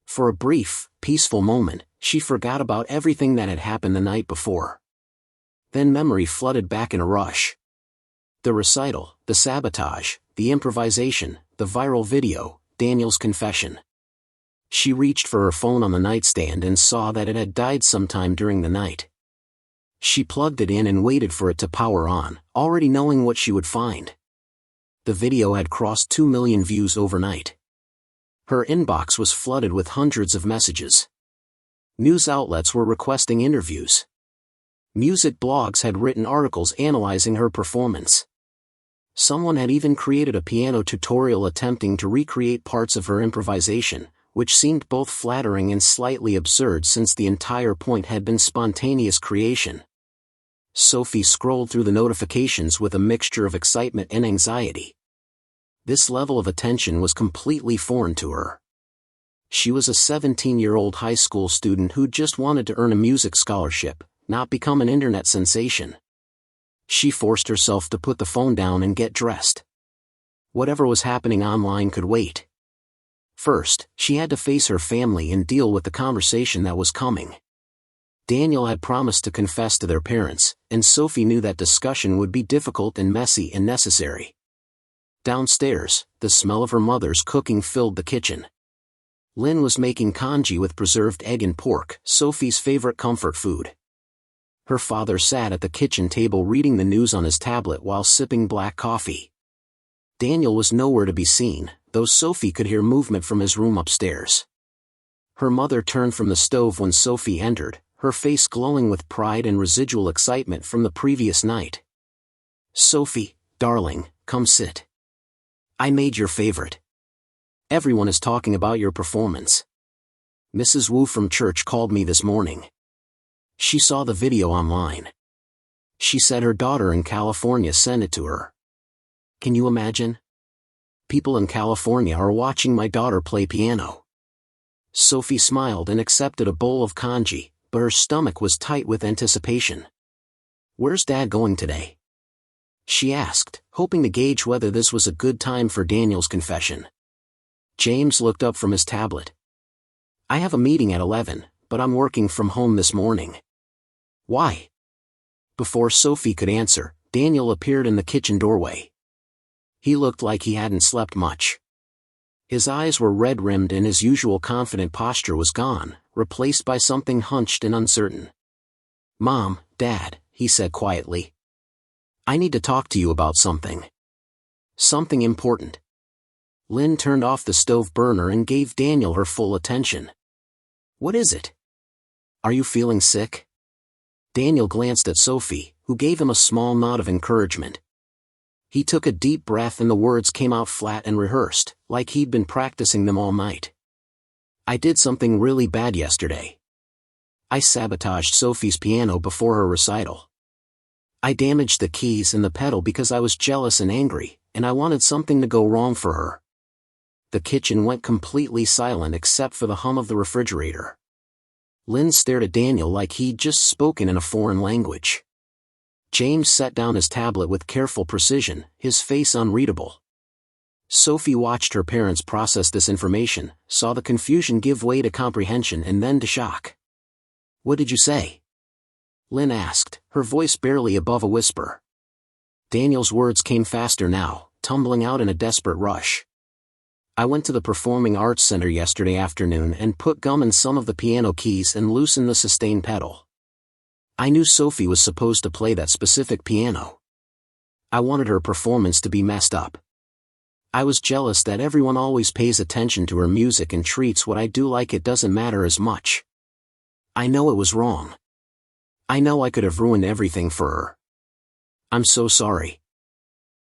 Speaker 1: For a brief, peaceful moment, she forgot about everything that had happened the night before. Then memory flooded back in a rush. The recital, the sabotage, the improvisation, the viral video, Daniel's confession. She reached for her phone on the nightstand and saw that it had died sometime during the night. She plugged it in and waited for it to power on, already knowing what she would find. The video had crossed 2 million views overnight. Her inbox was flooded with hundreds of messages. News outlets were requesting interviews. Music blogs had written articles analyzing her performance. Someone had even created a piano tutorial attempting to recreate parts of her improvisation, which seemed both flattering and slightly absurd since the entire point had been spontaneous creation. Sophie scrolled through the notifications with a mixture of excitement and anxiety. This level of attention was completely foreign to her. She was a 17-year-old high school student who just wanted to earn a music scholarship, not become an internet sensation. She forced herself to put the phone down and get dressed. Whatever was happening online could wait. First, she had to face her family and deal with the conversation that was coming. Daniel had promised to confess to their parents, and Sophie knew that discussion would be difficult and messy and necessary. Downstairs, the smell of her mother's cooking filled the kitchen. Lynn was making congee with preserved egg and pork, Sophie's favorite comfort food. Her father sat at the kitchen table reading the news on his tablet while sipping black coffee. Daniel was nowhere to be seen, though Sophie could hear movement from his room upstairs. Her mother turned from the stove when Sophie entered, her face glowing with pride and residual excitement from the previous night. "Sophie, darling, come sit. I made your favorite. Everyone is talking about your performance. Mrs. Wu from church called me this morning. She saw the video online. She said her daughter in California sent it to her. Can you imagine? People in California are watching my daughter play piano." Sophie smiled and accepted a bowl of congee, but her stomach was tight with anticipation. "Where's Dad going today?" she asked, hoping to gauge whether this was a good time for Daniel's confession. James looked up from his tablet. "I have a meeting at 11, but I'm working from home this morning." "Why?" Before Sophie could answer, Daniel appeared in the kitchen doorway. He looked like he hadn't slept much. His eyes were red-rimmed and his usual confident posture was gone, replaced by something hunched and uncertain. "Mom, Dad," he said quietly. "I need to talk to you about something. Something important." Lynn turned off the stove burner and gave Daniel her full attention. "What is it? Are you feeling sick?" Daniel glanced at Sophie, who gave him a small nod of encouragement. He took a deep breath and the words came out flat and rehearsed, like he'd been practicing them all night. "I did something really bad yesterday. I sabotaged Sophie's piano before her recital. I damaged the keys and the pedal because I was jealous and angry, and I wanted something to go wrong for her." The kitchen went completely silent except for the hum of the refrigerator. Lynn stared at Daniel like he'd just spoken in a foreign language. James set down his tablet with careful precision, his face unreadable. Sophie watched her parents process this information, saw the confusion give way to comprehension and then to shock. "What did you say?" Lynn asked, her voice barely above a whisper. Daniel's words came faster now, tumbling out in a desperate rush. "I went to the Performing Arts Center yesterday afternoon and put gum in some of the piano keys and loosened the sustain pedal. I knew Sophie was supposed to play that specific piano. I wanted her performance to be messed up. I was jealous that everyone always pays attention to her music and treats what I do like it doesn't matter as much. I know it was wrong. I know I could have ruined everything for her. I'm so sorry."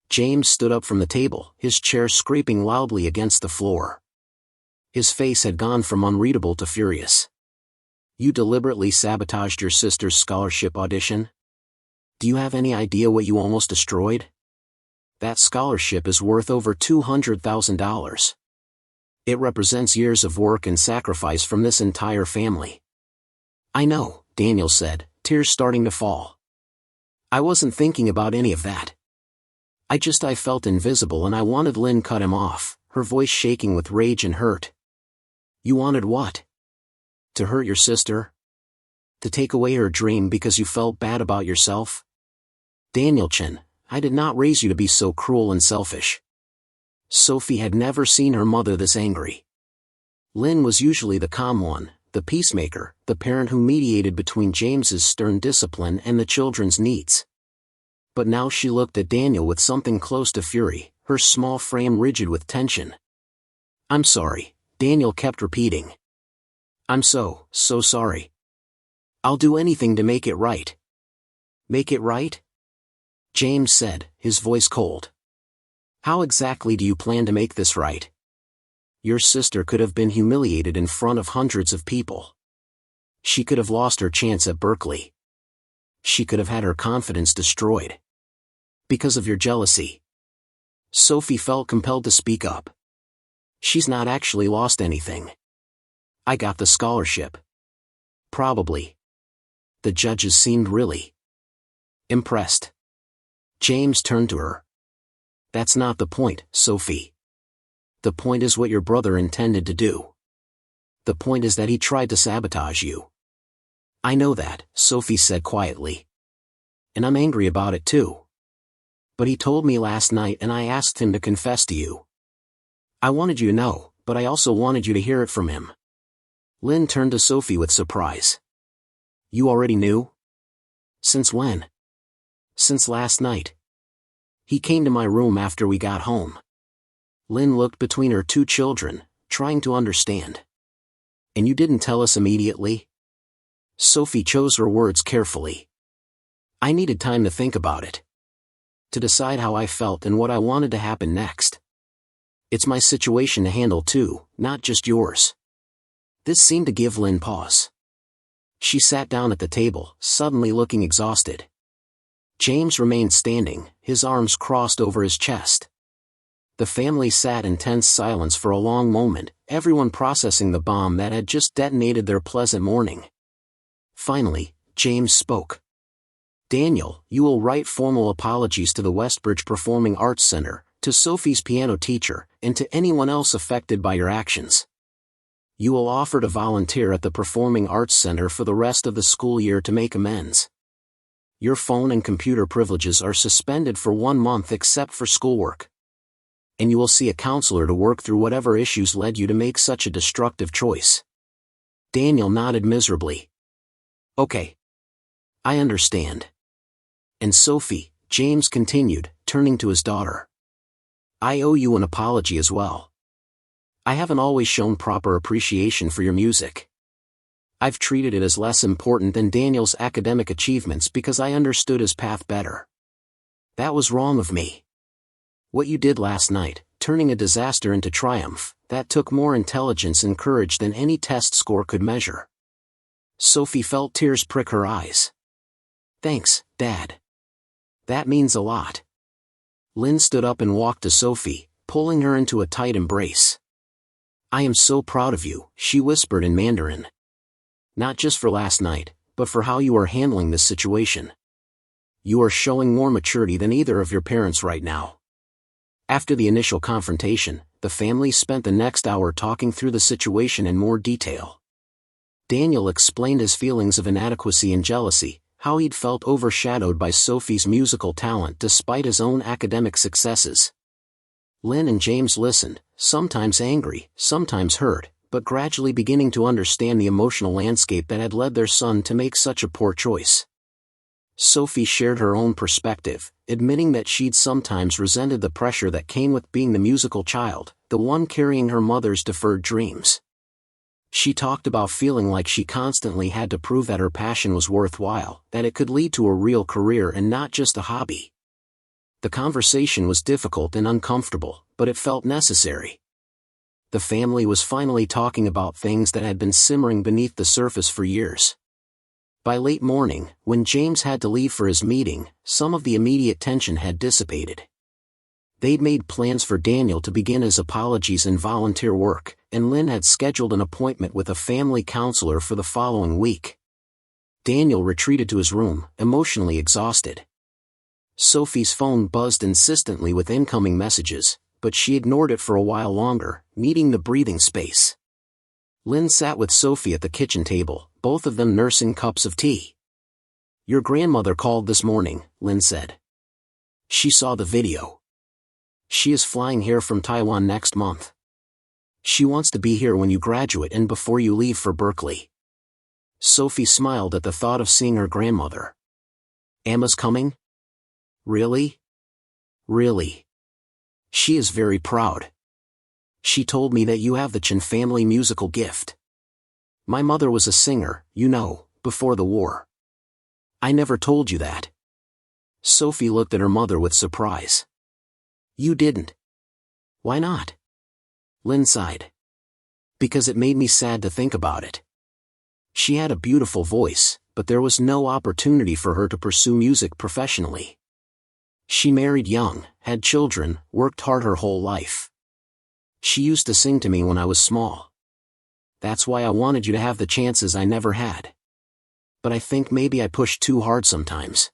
Speaker 1: James stood up from the table, his chair scraping loudly against the floor. His face had gone from unreadable to furious. "You deliberately sabotaged your sister's scholarship audition? Do you have any idea what you almost destroyed? That scholarship is worth over $200,000. It represents years of work and sacrifice from this entire family." "I know," Daniel said, tears starting to fall. I wasn't thinking about any of that. I felt invisible and I wanted. Lynn cut him off, her voice shaking with rage and hurt. You wanted what? To hurt your sister? To take away her dream because you felt bad about yourself? Daniel Chen, I did not raise you to be so cruel and selfish. Sophie had never seen her mother this angry. Lynn was usually the calm one, the peacemaker, the parent who mediated between James's stern discipline and the children's needs. But now she looked at Daniel with something close to fury, her small frame rigid with tension. I'm sorry, Daniel kept repeating. I'm so sorry. I'll do anything to make it right. Make it right? James said, his voice cold. How exactly do you plan to make this right? Your sister could have been humiliated in front of hundreds of people. She could have lost her chance at Berklee. She could have had her confidence destroyed. Because of your jealousy. Sophie felt compelled to speak up. She's not actually lost anything. I got the scholarship. Probably. The judges seemed really impressed. James turned to her. That's not the point, Sophie. The point is what your brother intended to do. The point is that he tried to sabotage you. I know that, Sophie said quietly. And I'm angry about it too. But he told me last night and I asked him to confess to you. I wanted you to know, but I also wanted you to hear it from him. Lynn turned to Sophie with surprise. You already knew? Since when? Since last night. He came to my room after we got home. Lynn looked between her two children, trying to understand. And you didn't tell us immediately? Sophie chose her words carefully. I needed time to think about it. To decide how I felt and what I wanted to happen next. It's my situation to handle too, not just yours. This seemed to give Lynn pause. She sat down at the table, suddenly looking exhausted. James remained standing, his arms crossed over his chest. The family sat in tense silence for a long moment, everyone processing the bomb that had just detonated their pleasant morning. Finally, James spoke. Daniel, you will write formal apologies to the Westbridge Performing Arts Center, to Sophie's piano teacher, and to anyone else affected by your actions. You will offer to volunteer at the Performing Arts Center for the rest of the school year to make amends. Your phone and computer privileges are suspended for 1 month except for schoolwork. And you will see a counselor to work through whatever issues led you to make such a destructive choice. Daniel nodded miserably. Okay. I understand. And Sophie, James continued, turning to his daughter. I owe you an apology as well. I haven't always shown proper appreciation for your music. I've treated it as less important than Daniel's academic achievements because I understood his path better. That was wrong of me. What you did last night, turning a disaster into triumph, that took more intelligence and courage than any test score could measure. Sophie felt tears prick her eyes. Thanks, Dad. That means a lot. Lynn stood up and walked to Sophie, pulling her into a tight embrace. I am so proud of you, she whispered in Mandarin. Not just for last night, but for how you are handling this situation. You are showing more maturity than either of your parents right now. After the initial confrontation, the family spent the next hour talking through the situation in more detail. Daniel explained his feelings of inadequacy and jealousy, how he'd felt overshadowed by Sophie's musical talent despite his own academic successes. Lynn and James listened, sometimes angry, sometimes hurt, but gradually beginning to understand the emotional landscape that had led their son to make such a poor choice. Sophie shared her own perspective, admitting that she'd sometimes resented the pressure that came with being the musical child, the one carrying her mother's deferred dreams. She talked about feeling like she constantly had to prove that her passion was worthwhile, that it could lead to a real career and not just a hobby. The conversation was difficult and uncomfortable, but it felt necessary. The family was finally talking about things that had been simmering beneath the surface for years. By late morning, when James had to leave for his meeting, some of the immediate tension had dissipated. They'd made plans for Daniel to begin his apologies and volunteer work, and Lynn had scheduled an appointment with a family counselor for the following week. Daniel retreated to his room, emotionally exhausted. Sophie's phone buzzed insistently with incoming messages, but she ignored it for a while longer, needing the breathing space. Lynn sat with Sophie at the kitchen table, both of them nursing cups of tea. "Your grandmother called this morning," Lynn said. "She saw the video. She is flying here from Taiwan next month. She wants to be here when you graduate and before you leave for Berklee." Sophie smiled at the thought of seeing her grandmother. "Emma's coming? Really? Really? She is very proud. She told me that you have the Chen family musical gift. My mother was a singer, you know, before the war. I never told you that." Sophie looked at her mother with surprise. "You didn't? Why not?" Lynn sighed. "Because it made me sad to think about it. She had a beautiful voice, but there was no opportunity for her to pursue music professionally. She married young, had children, worked hard her whole life. She used to sing to me when I was small. That's why I wanted you to have the chances I never had. But I think maybe I pushed too hard sometimes."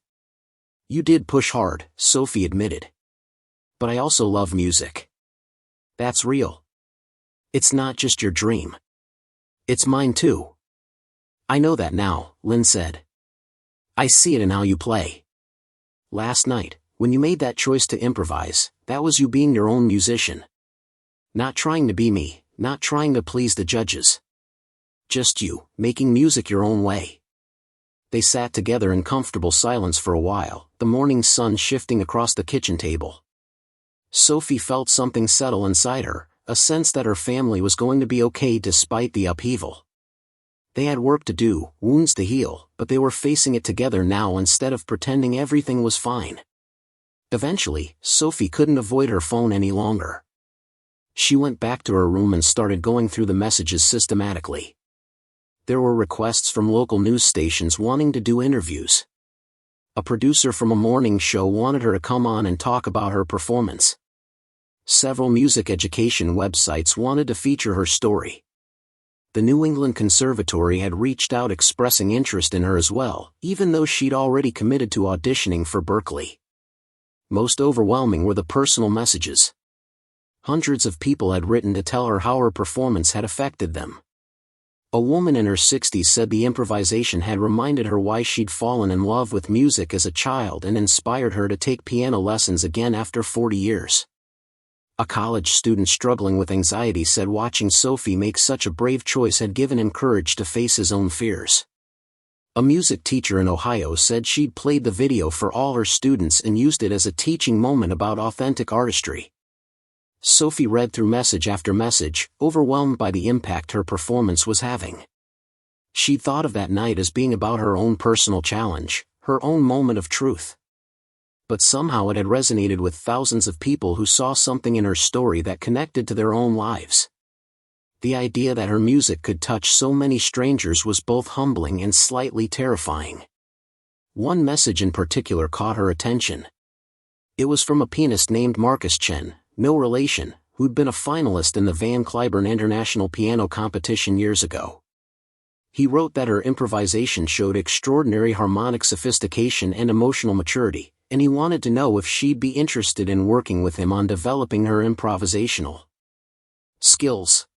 Speaker 1: "You did push hard," Sophie admitted. "But I also love music. That's real. It's not just your dream. It's mine too." "I know that now," Lynn said. "I see it in how you play. Last night, when you made that choice to improvise, that was you being your own musician. Not trying to be me, not trying to please the judges. Just you, making music your own way." They sat together in comfortable silence for a while, the morning sun shifting across the kitchen table. Sophie felt something settle inside her, a sense that her family was going to be okay despite the upheaval. They had work to do, wounds to heal, but they were facing it together now instead of pretending everything was fine. Eventually, Sophie couldn't avoid her phone any longer. She went back to her room and started going through the messages systematically. There were requests from local news stations wanting to do interviews. A producer from a morning show wanted her to come on and talk about her performance. Several music education websites wanted to feature her story. The New England Conservatory had reached out expressing interest in her as well, even though she'd already committed to auditioning for Berklee. Most overwhelming were the personal messages. Hundreds of people had written to tell her how her performance had affected them. A woman in her 60s said the improvisation had reminded her why she'd fallen in love with music as a child and inspired her to take piano lessons again after 40 years. A college student struggling with anxiety said watching Sophie make such a brave choice had given him courage to face his own fears. A music teacher in Ohio said she'd played the video for all her students and used it as a teaching moment about authentic artistry. Sophie read through message after message, overwhelmed by the impact her performance was having. She'd thought of that night as being about her own personal challenge, her own moment of truth. But somehow it had resonated with thousands of people who saw something in her story that connected to their own lives. The idea that her music could touch so many strangers was both humbling and slightly terrifying. One message in particular caught her attention. It was from a pianist named Marcus Chen, no relation, who'd been a finalist in the Van Cliburn International Piano Competition years ago. He wrote that her improvisation showed extraordinary harmonic sophistication and emotional maturity, and he wanted to know if she'd be interested in working with him on developing her improvisational skills.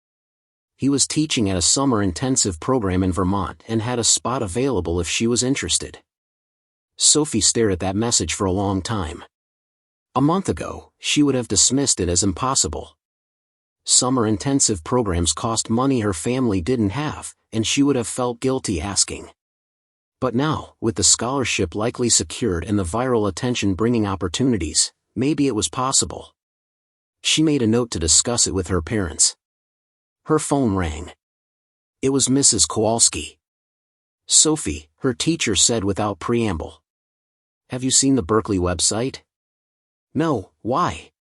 Speaker 1: He was teaching at a summer intensive program in Vermont and had a spot available if she was interested. Sophie stared at that message for a long time. A month ago, she would have dismissed it as impossible. Summer intensive programs cost money her family didn't have, and she would have felt guilty asking. But now, with the scholarship likely secured and the viral attention bringing opportunities, maybe it was possible. She made a note to discuss it with her parents. Her phone rang. It was Mrs. Kowalski. "Sophie," her teacher said without preamble. "Have you seen the Berklee website?" "No, why?"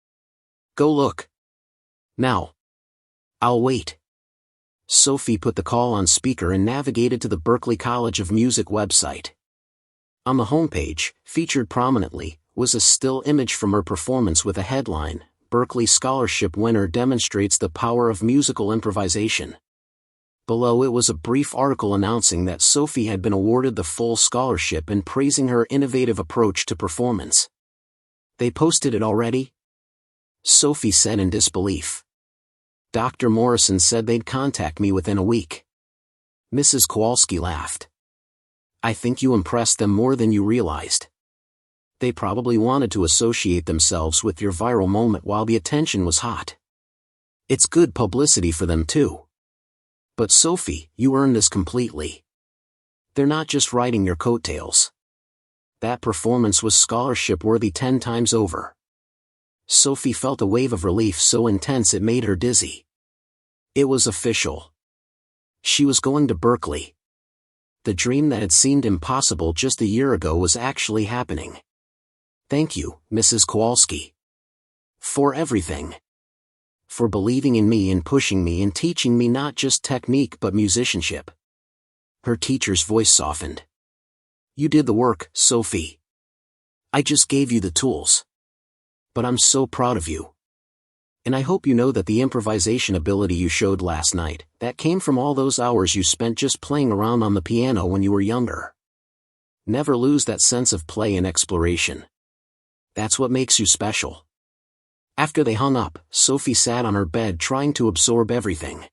Speaker 1: "Go look. Now." "I'll wait." Sophie put the call on speaker and navigated to the Berklee College of Music website. On the homepage, featured prominently, was a still image from her performance with a headline, "Berklee Scholarship Winner Demonstrates the Power of Musical Improvisation." Below it was a brief article announcing that Sophie had been awarded the full scholarship and praising her innovative approach to performance. They posted it already? Sophie said in disbelief. Dr. Morrison said they'd contact me within a week. Mrs. Kowalski laughed. I think you impressed them more than you realized. They probably wanted to associate themselves with your viral moment while the attention was hot. It's good publicity for them too. But Sophie, you earned this completely. They're not just riding your coattails. That performance was scholarship-worthy 10 times over. Sophie felt a wave of relief so intense it made her dizzy. It was official. She was going to Berklee. The dream that had seemed impossible just a year ago was actually happening. Thank you, Mrs. Kowalski. For everything. For believing in me and pushing me and teaching me not just technique but musicianship. Her teacher's voice softened. You did the work, Sophie. I just gave you the tools. But I'm so proud of you. And I hope you know that the improvisation ability you showed last night, that came from all those hours you spent just playing around on the piano when you were younger. Never lose that sense of play and exploration. That's what makes you special. After they hung up, Sophie sat on her bed trying to absorb everything.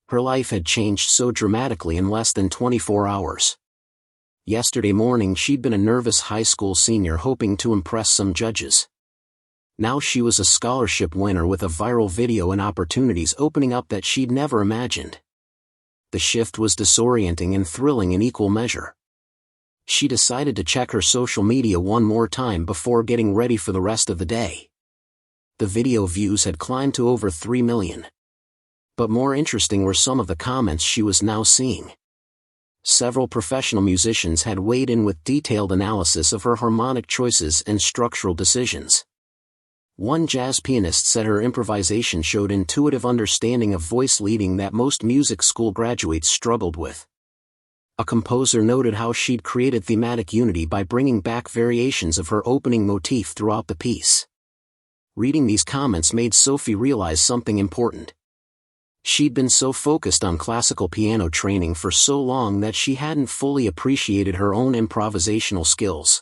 Speaker 1: Her life had changed so dramatically in less than 24 hours. Yesterday morning she'd been a nervous high school senior hoping to impress some judges. Now she was a scholarship winner with a viral video and opportunities opening up that she'd never imagined. The shift was disorienting and thrilling in equal measure. She decided to check her social media one more time before getting ready for the rest of the day. The video views had climbed to over 3 million. But more interesting were some of the comments she was now seeing. Several professional musicians had weighed in with detailed analysis of her harmonic choices and structural decisions. One jazz pianist said her improvisation showed intuitive understanding of voice leading that most music school graduates struggled with. A composer noted how she'd created thematic unity by bringing back variations of her opening motif throughout the piece. Reading these comments made Sophie realize something important. She'd been so focused on classical piano training for so long that she hadn't fully appreciated her own improvisational skills.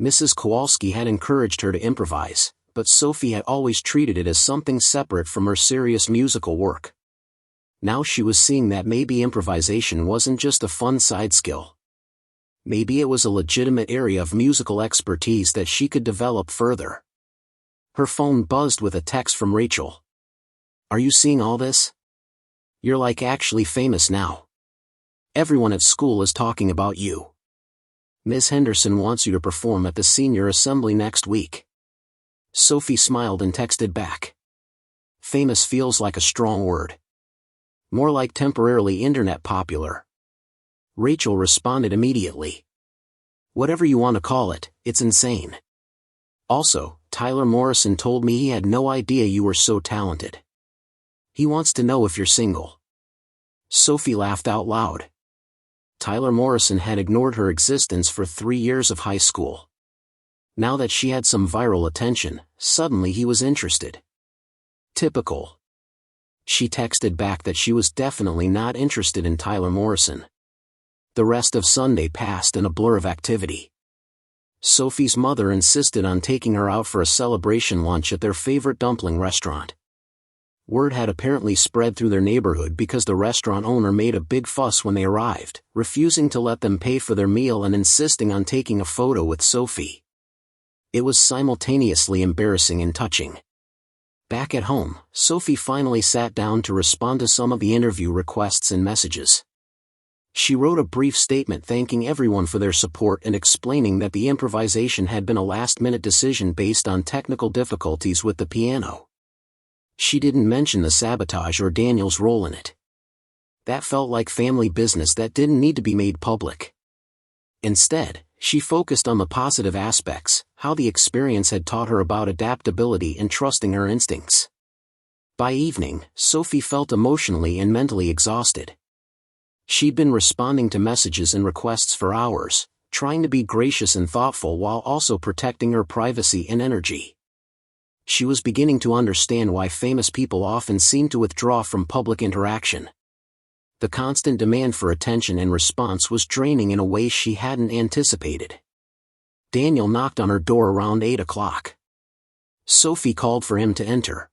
Speaker 1: Mrs. Kowalski had encouraged her to improvise, but Sophie had always treated it as something separate from her serious musical work. Now she was seeing that maybe improvisation wasn't just a fun side skill. Maybe it was a legitimate area of musical expertise that she could develop further. Her phone buzzed with a text from Rachel. Are you seeing all this? You're like actually famous now. Everyone at school is talking about you. Ms. Henderson wants you to perform at the senior assembly next week. Sophie smiled and texted back. Famous feels like a strong word. More like temporarily internet popular. Rachel responded immediately. Whatever you want to call it, it's insane. Also, Tyler Morrison told me he had no idea you were so talented. He wants to know if you're single. Sophie laughed out loud. Tyler Morrison had ignored her existence for 3 years of high school. Now that she had some viral attention, suddenly he was interested. Typical. She texted back that she was definitely not interested in Tyler Morrison. The rest of Sunday passed in a blur of activity. Sophie's mother insisted on taking her out for a celebration lunch at their favorite dumpling restaurant. Word had apparently spread through their neighborhood because the restaurant owner made a big fuss when they arrived, refusing to let them pay for their meal and insisting on taking a photo with Sophie. It was simultaneously embarrassing and touching. Back at home, Sophie finally sat down to respond to some of the interview requests and messages. She wrote a brief statement thanking everyone for their support and explaining that the improvisation had been a last-minute decision based on technical difficulties with the piano. She didn't mention the sabotage or Daniel's role in it. That felt like family business that didn't need to be made public. Instead, she focused on the positive aspects, how the experience had taught her about adaptability and trusting her instincts. By evening, Sophie felt emotionally and mentally exhausted. She'd been responding to messages and requests for hours, trying to be gracious and thoughtful while also protecting her privacy and energy. She was beginning to understand why famous people often seem to withdraw from public interaction. The constant demand for attention and response was draining in a way she hadn't anticipated. Daniel knocked on her door around 8 o'clock. Sophie called for him to enter.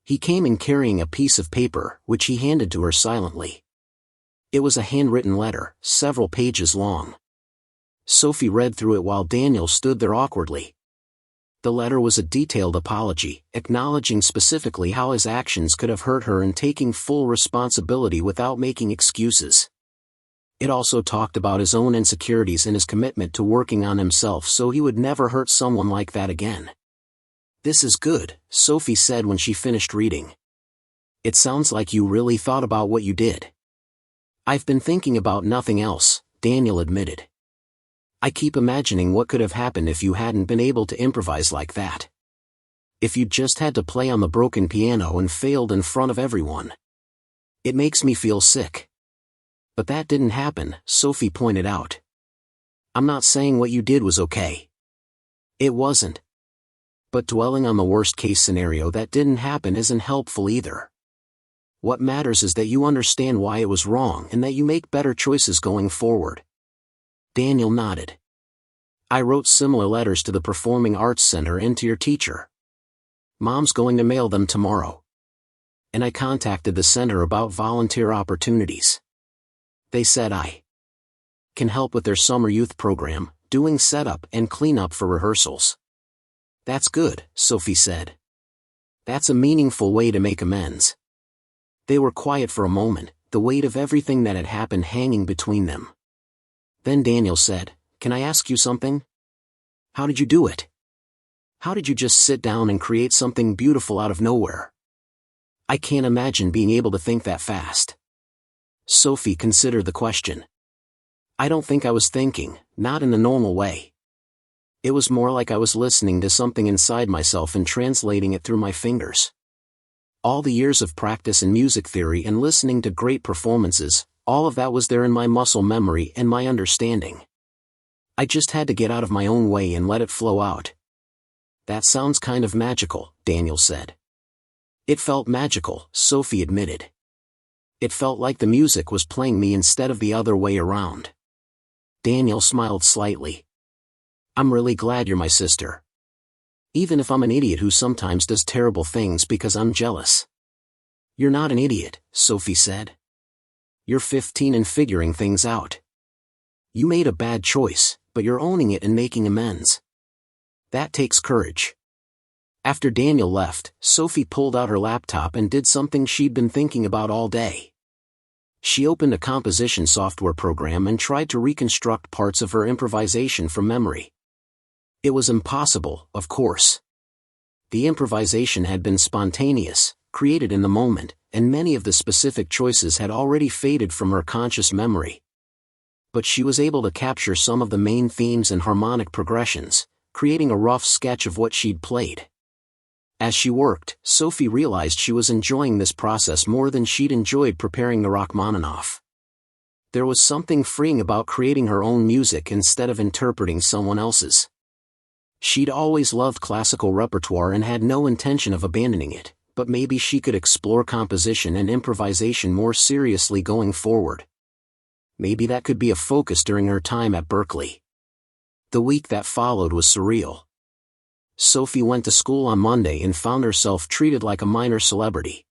Speaker 1: He came in carrying a piece of paper, which he handed to her silently. It was a handwritten letter, several pages long. Sophie read through it while Daniel stood there awkwardly. The letter was a detailed apology, acknowledging specifically how his actions could have hurt her and taking full responsibility without making excuses. It also talked about his own insecurities and his commitment to working on himself so he would never hurt someone like that again. "This is good," Sophie said when she finished reading. "It sounds like you really thought about what you did." "I've been thinking about nothing else," Daniel admitted. "I keep imagining what could have happened if you hadn't been able to improvise like that. If you'd just had to play on the broken piano and failed in front of everyone. It makes me feel sick." "But that didn't happen," Sophie pointed out. "I'm not saying what you did was okay. It wasn't. But dwelling on the worst-case scenario that didn't happen isn't helpful either. What matters is that you understand why it was wrong and that you make better choices going forward." Daniel nodded. "I wrote similar letters to the Performing Arts Center and to your teacher. Mom's going to mail them tomorrow. And I contacted the center about volunteer opportunities. They said I can help with their summer youth program, doing setup and cleanup for rehearsals." "That's good," Sophie said. "That's a meaningful way to make amends." They were quiet for a moment, the weight of everything that had happened hanging between them. Then Daniel said, "Can I ask you something? How did you do it? How did you just sit down and create something beautiful out of nowhere? I can't imagine being able to think that fast." Sophie considered the question. "I don't think I was thinking, not in the normal way. It was more like I was listening to something inside myself and translating it through my fingers. All the years of practice in music theory and listening to great performances, all of that was there in my muscle memory and my understanding. I just had to get out of my own way and let it flow out." "That sounds kind of magical," Daniel said. "It felt magical," Sophie admitted. "It felt like the music was playing me instead of the other way around." Daniel smiled slightly. "I'm really glad you're my sister. Even if I'm an idiot who sometimes does terrible things because I'm jealous." "You're not an idiot," Sophie said. "You're 15 and figuring things out. You made a bad choice, but you're owning it and making amends. That takes courage." After Daniel left, Sophie pulled out her laptop and did something she'd been thinking about all day. She opened a composition software program and tried to reconstruct parts of her improvisation from memory. It was impossible, of course. The improvisation had been spontaneous, created in the moment, and many of the specific choices had already faded from her conscious memory. But she was able to capture some of the main themes and harmonic progressions, creating a rough sketch of what she'd played. As she worked, Sophie realized she was enjoying this process more than she'd enjoyed preparing the Rachmaninoff. There was something freeing about creating her own music instead of interpreting someone else's. She'd always loved classical repertoire and had no intention of abandoning it, but maybe she could explore composition and improvisation more seriously going forward. Maybe that could be a focus during her time at Berklee. The week that followed was surreal. Sophie went to school on Monday and found herself treated like a minor celebrity.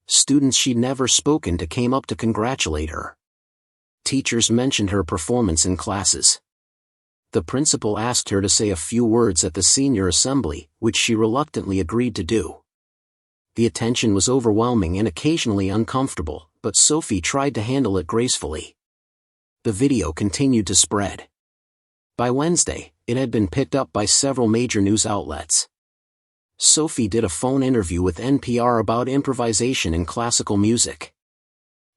Speaker 1: Students she'd never spoken to came up to congratulate her. Teachers mentioned her performance in classes. The principal asked her to say a few words at the senior assembly, which she reluctantly agreed to do. The attention was overwhelming and occasionally uncomfortable, but Sophie tried to handle it gracefully. The video continued to spread. By Wednesday, it had been picked up by several major news outlets. Sophie did a phone interview with NPR about improvisation in classical music.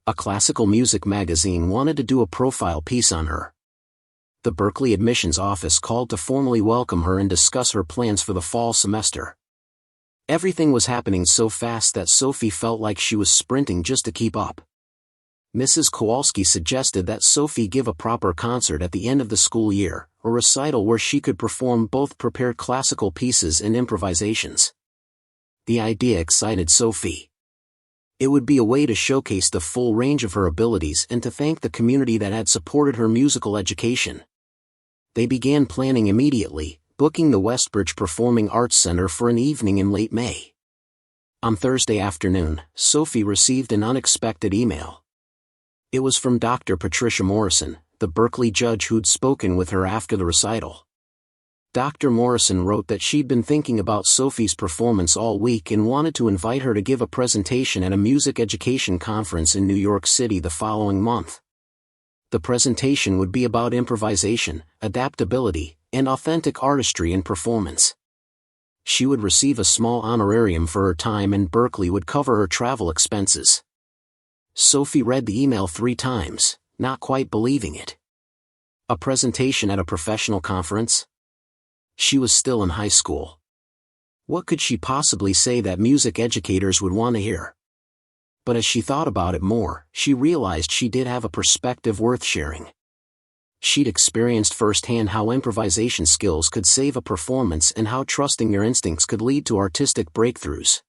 Speaker 1: A classical music magazine wanted to do a profile piece on her. The Berklee admissions office called to formally welcome her and discuss her plans for the fall semester. Everything was happening so fast that Sophie felt like she was sprinting just to keep up. Mrs. Kowalski suggested that Sophie give a proper concert at the end of the school year, a recital where she could perform both prepared classical pieces and improvisations. The idea excited Sophie. It would be a way to showcase the full range of her abilities and to thank the community that had supported her musical education. They began planning immediately, booking the Westbridge Performing Arts Center for an evening in late May. On Thursday afternoon, Sophie received an unexpected email. It was from Dr. Patricia Morrison, the Berklee judge who'd spoken with her after the recital. Dr. Morrison wrote that she'd been thinking about Sophie's performance all week and wanted to invite her to give a presentation at a music education conference in New York City the following month. The presentation would be about improvisation, adaptability, and authentic artistry in performance. She would receive a small honorarium for her time and Berklee would cover her travel expenses. Sophie read the email 3 times, not quite believing it. A presentation at a professional conference? She was still in high school. What could she possibly say that music educators would want to hear? But as she thought about it more, she realized she did have a perspective worth sharing. She'd experienced firsthand how improvisation skills could save a performance and how trusting your instincts could lead to artistic breakthroughs.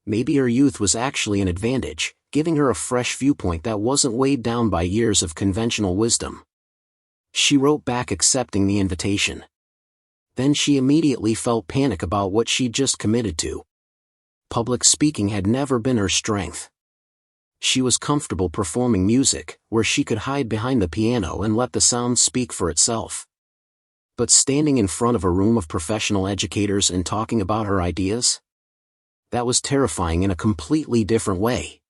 Speaker 1: Maybe her youth was actually an advantage, giving her a fresh viewpoint that wasn't weighed down by years of conventional wisdom. She wrote back accepting the invitation. Then she immediately felt panic about what she'd just committed to. Public speaking had never been her strength. She was comfortable performing music, where she could hide behind the piano and let the sound speak for itself. But standing in front of a room of professional educators and talking about her ideas? That was terrifying in a completely different way.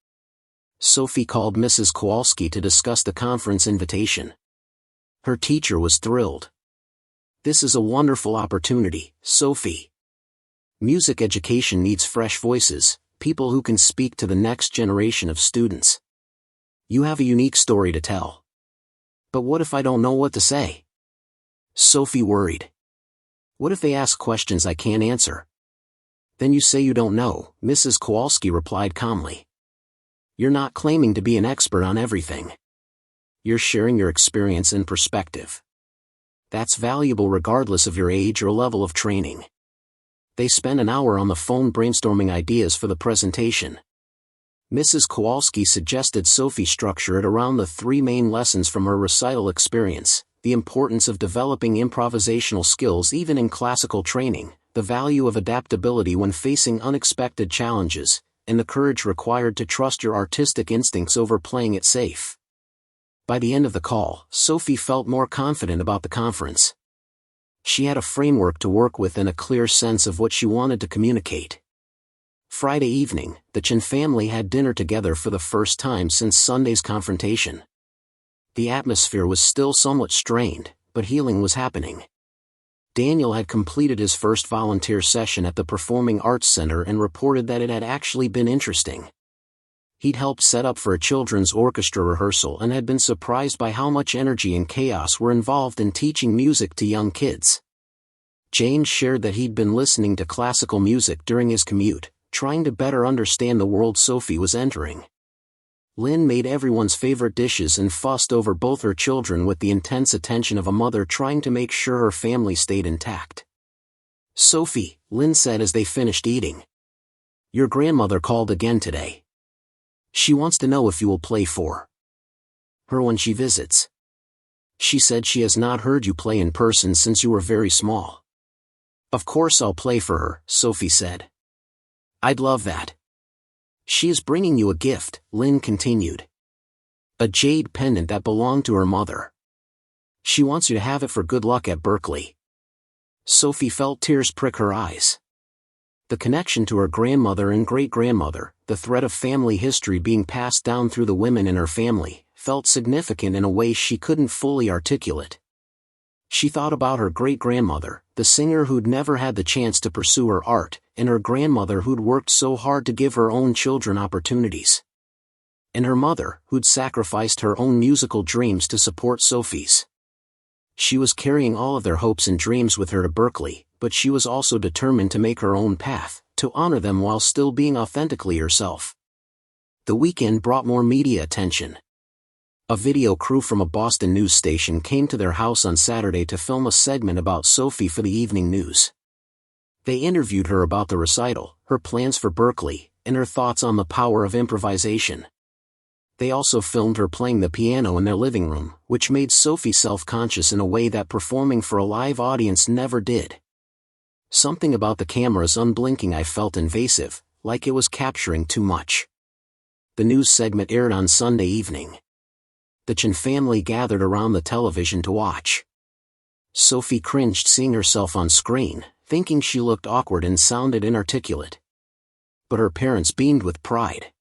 Speaker 1: Sophie called Mrs. Kowalski to discuss the conference invitation. Her teacher was thrilled. "This is a wonderful opportunity, Sophie. Music education needs fresh voices, people who can speak to the next generation of students. You have a unique story to tell." "But what if I don't know what to say?" Sophie worried. "What if they ask questions I can't answer?" "Then you say you don't know," Mrs. Kowalski replied calmly. "You're not claiming to be an expert on everything. You're sharing your experience and perspective. That's valuable regardless of your age or level of training." They spent an hour on the phone brainstorming ideas for the presentation. Mrs. Kowalski suggested Sophie structure it around the 3 main lessons from her recital experience: the importance of developing improvisational skills even in classical training, the value of adaptability when facing unexpected challenges, and the courage required to trust your artistic instincts over playing it safe. By the end of the call, Sophie felt more confident about the conference. She had a framework to work with and a clear sense of what she wanted to communicate. Friday evening, the Chen family had dinner together for the first time since Sunday's confrontation. The atmosphere was still somewhat strained, but healing was happening. Daniel had completed his first volunteer session at the Performing Arts Center and reported that it had actually been interesting. He'd helped set up for a children's orchestra rehearsal and had been surprised by how much energy and chaos were involved in teaching music to young kids. James shared that he'd been listening to classical music during his commute, trying to better understand the world Sophie was entering. Lynn made everyone's favorite dishes and fussed over both her children with the intense attention of a mother trying to make sure her family stayed intact. "Sophie," Lynn said as they finished eating, "your grandmother called again today. She wants to know if you will play for her when she visits. She said she has not heard you play in person since you were very small." "Of course I'll play for her," Sophie said. "I'd love that." "She is bringing you a gift," Lynn continued. "A jade pendant that belonged to her mother. She wants you to have it for good luck at Berklee." Sophie felt tears prick her eyes. The connection to her grandmother and great-grandmother, the thread of family history being passed down through the women in her family, felt significant in a way she couldn't fully articulate. She thought about her great-grandmother, the singer who'd never had the chance to pursue her art, and her grandmother who'd worked so hard to give her own children opportunities. And her mother, who'd sacrificed her own musical dreams to support Sophie's. She was carrying all of their hopes and dreams with her to Berklee, but she was also determined to make her own path, to honor them while still being authentically herself. The weekend brought more media attention. A video crew from a Boston news station came to their house on Saturday to film a segment about Sophie for the evening news. They interviewed her about the recital, her plans for Berklee, and her thoughts on the power of improvisation. They also filmed her playing the piano in their living room, which made Sophie self-conscious in a way that performing for a live audience never did. Something about the camera's unblinking eye felt invasive, like it was capturing too much. The news segment aired on Sunday evening. The Chen family gathered around the television to watch. Sophie cringed seeing herself on screen, thinking she looked awkward and sounded inarticulate. But her parents beamed with pride.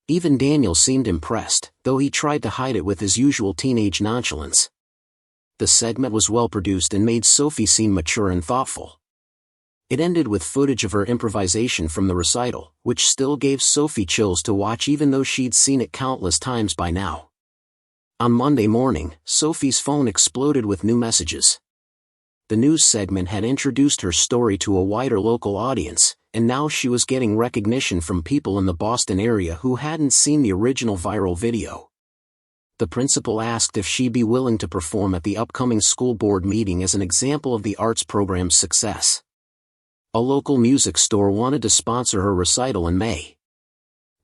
Speaker 1: Even Daniel seemed impressed, though he tried to hide it with his usual teenage nonchalance. The segment was well produced and made Sophie seem mature and thoughtful. It ended with footage of her improvisation from the recital, which still gave Sophie chills to watch even though she'd seen it countless times by now. On Monday morning, Sophie's phone exploded with new messages. The news segment had introduced her story to a wider local audience, and now she was getting recognition from people in the Boston area who hadn't seen the original viral video. The principal asked if she'd be willing to perform at the upcoming school board meeting as an example of the arts program's success. A local music store wanted to sponsor her recital in May.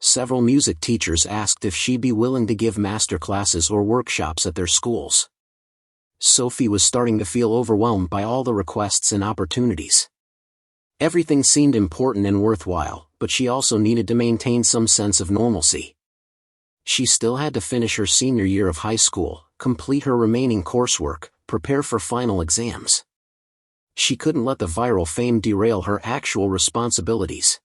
Speaker 1: Several music teachers asked if she'd be willing to give master classes or workshops at their schools. Sophie was starting to feel overwhelmed by all the requests and opportunities. Everything seemed important and worthwhile, but she also needed to maintain some sense of normalcy. She still had to finish her senior year of high school, complete her remaining coursework, prepare for final exams. She couldn't let the viral fame derail her actual responsibilities.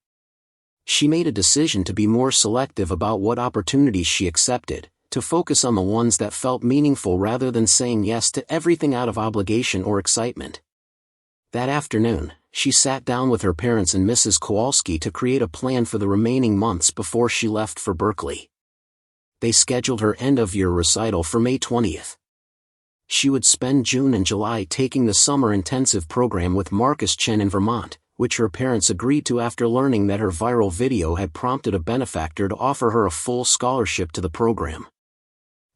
Speaker 1: She made a decision to be more selective about what opportunities she accepted, to focus on the ones that felt meaningful rather than saying yes to everything out of obligation or excitement. That afternoon, she sat down with her parents and Mrs. Kowalski to create a plan for the remaining months before she left for Berklee. They scheduled her end-of-year recital for May 20th. She would spend June and July taking the summer intensive program with Marcus Chen in Vermont, which her parents agreed to after learning that her viral video had prompted a benefactor to offer her a full scholarship to the program.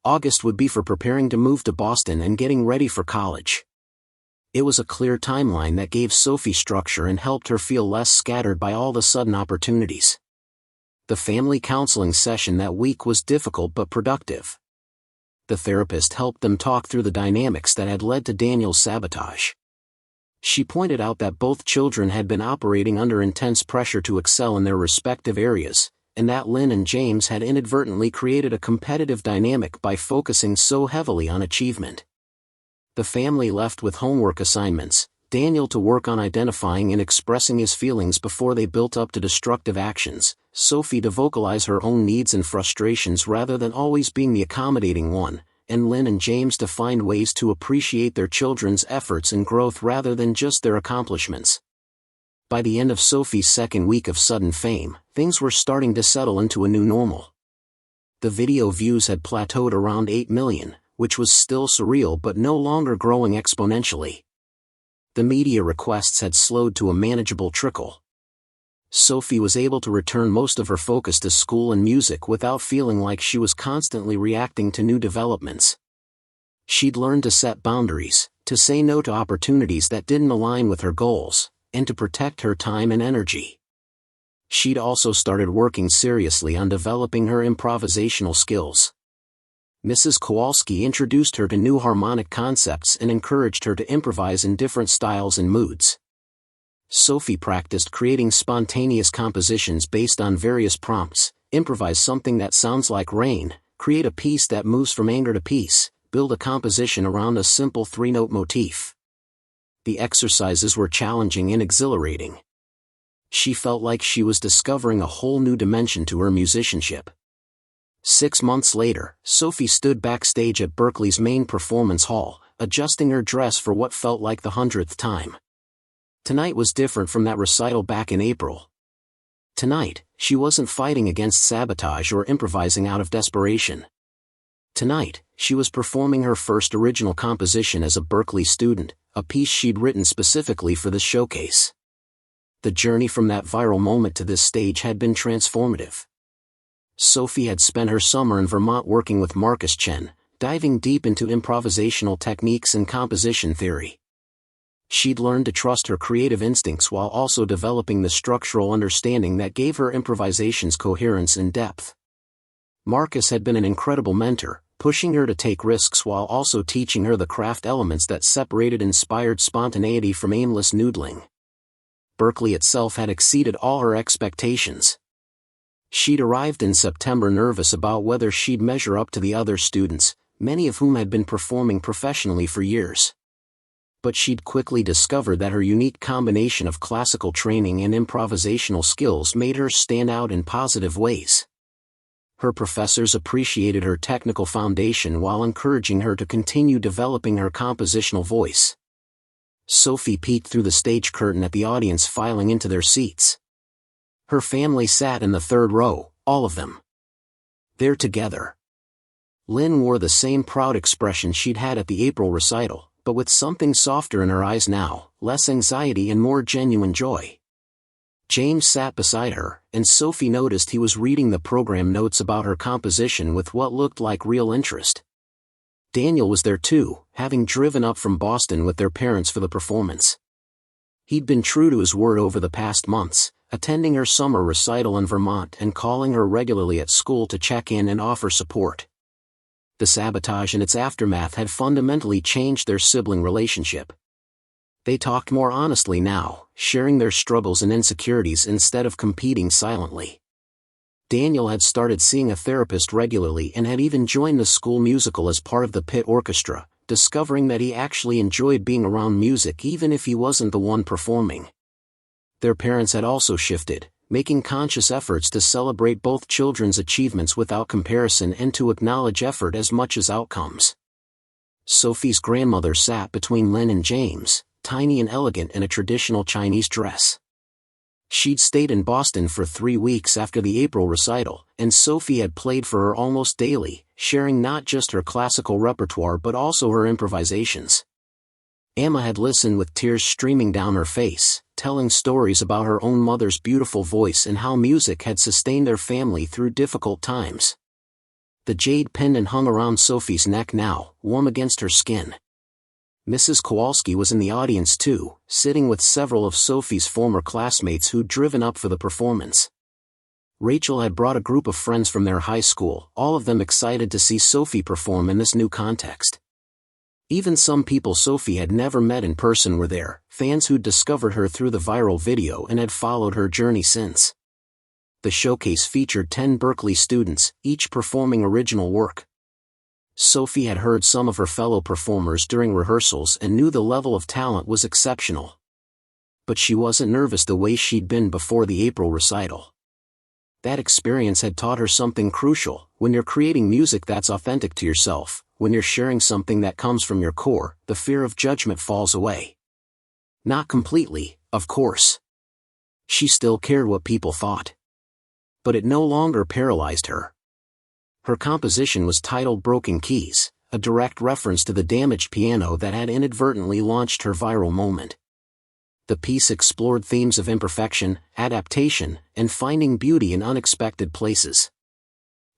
Speaker 1: August would be for preparing to move to Boston and getting ready for college. It was a clear timeline that gave Sophie structure and helped her feel less scattered by all the sudden opportunities. The family counseling session that week was difficult but productive. The therapist helped them talk through the dynamics that had led to Daniel's sabotage. She pointed out that both children had been operating under intense pressure to excel in their respective areas, and that Lynn and James had inadvertently created a competitive dynamic by focusing so heavily on achievement. The family left with homework assignments, Daniel to work on identifying and expressing his feelings before they built up to destructive actions, Sophie to vocalize her own needs and frustrations rather than always being the accommodating one, and Lynn and James to find ways to appreciate their children's efforts and growth rather than just their accomplishments. By the end of Sophie's second week of sudden fame, things were starting to settle into a new normal. The video views had plateaued around 8 million, which was still surreal but no longer growing exponentially. The media requests had slowed to a manageable trickle. Sophie was able to return most of her focus to school and music without feeling like she was constantly reacting to new developments. She'd learned to set boundaries, to say no to opportunities that didn't align with her goals, and to protect her time and energy. She'd also started working seriously on developing her improvisational skills. Mrs. Kowalski introduced her to new harmonic concepts and encouraged her to improvise in different styles and moods. Sophie practiced creating spontaneous compositions based on various prompts, improvise something that sounds like rain, create a piece that moves from anger to peace, build a composition around a simple three-note motif. The exercises were challenging and exhilarating. She felt like she was discovering a whole new dimension to her musicianship. 6 months later, Sophie stood backstage at Berklee's main performance hall, adjusting her dress for what felt like the 100th time. Tonight was different from that recital back in April. Tonight, she wasn't fighting against sabotage or improvising out of desperation. Tonight, she was performing her first original composition as a Berklee student, a piece she'd written specifically for this showcase. The journey from that viral moment to this stage had been transformative. Sophie had spent her summer in Vermont working with Marcus Chen, diving deep into improvisational techniques and composition theory. She'd learned to trust her creative instincts while also developing the structural understanding that gave her improvisations coherence and depth. Marcus had been an incredible mentor, pushing her to take risks while also teaching her the craft elements that separated inspired spontaneity from aimless noodling. Berklee itself had exceeded all her expectations. She'd arrived in September nervous about whether she'd measure up to the other students, many of whom had been performing professionally for years. But she'd quickly discovered that her unique combination of classical training and improvisational skills made her stand out in positive ways. Her professors appreciated her technical foundation while encouraging her to continue developing her compositional voice. Sophie peeked through the stage curtain at the audience filing into their seats. Her family sat in the third row, all of them. There together. Lynn wore the same proud expression she'd had at the April recital, but with something softer in her eyes now, less anxiety and more genuine joy. James sat beside her, and Sophie noticed he was reading the program notes about her composition with what looked like real interest. Daniel was there too, having driven up from Boston with their parents for the performance. He'd been true to his word over the past months, attending her summer recital in Vermont and calling her regularly at school to check in and offer support. The sabotage and its aftermath had fundamentally changed their sibling relationship. They talked more honestly now, sharing their struggles and insecurities instead of competing silently. Daniel had started seeing a therapist regularly and had even joined the school musical as part of the pit orchestra, discovering that he actually enjoyed being around music even if he wasn't the one performing. Their parents had also shifted, making conscious efforts to celebrate both children's achievements without comparison and to acknowledge effort as much as outcomes. Sophie's grandmother sat between Lynn and James, tiny and elegant in a traditional Chinese dress. She'd stayed in Boston for 3 weeks after the April recital, and Sophie had played for her almost daily, sharing not just her classical repertoire but also her improvisations. Emma had listened with tears streaming down her face, telling stories about her own mother's beautiful voice and how music had sustained their family through difficult times. The jade pendant hung around Sophie's neck now, warm against her skin. Mrs. Kowalski was in the audience too, sitting with several of Sophie's former classmates who'd driven up for the performance. Rachel had brought a group of friends from their high school, all of them excited to see Sophie perform in this new context. Even some people Sophie had never met in person were there, fans who'd discovered her through the viral video and had followed her journey since. The showcase featured 10 Berklee students, each performing original work. Sophie had heard some of her fellow performers during rehearsals and knew the level of talent was exceptional. But she wasn't nervous the way she'd been before the April recital. That experience had taught her something crucial: when you're creating music that's authentic to yourself, when you're sharing something that comes from your core, the fear of judgment falls away. Not completely, of course. She still cared what people thought. But it no longer paralyzed her. Her composition was titled Broken Keys, a direct reference to the damaged piano that had inadvertently launched her viral moment. The piece explored themes of imperfection, adaptation, and finding beauty in unexpected places.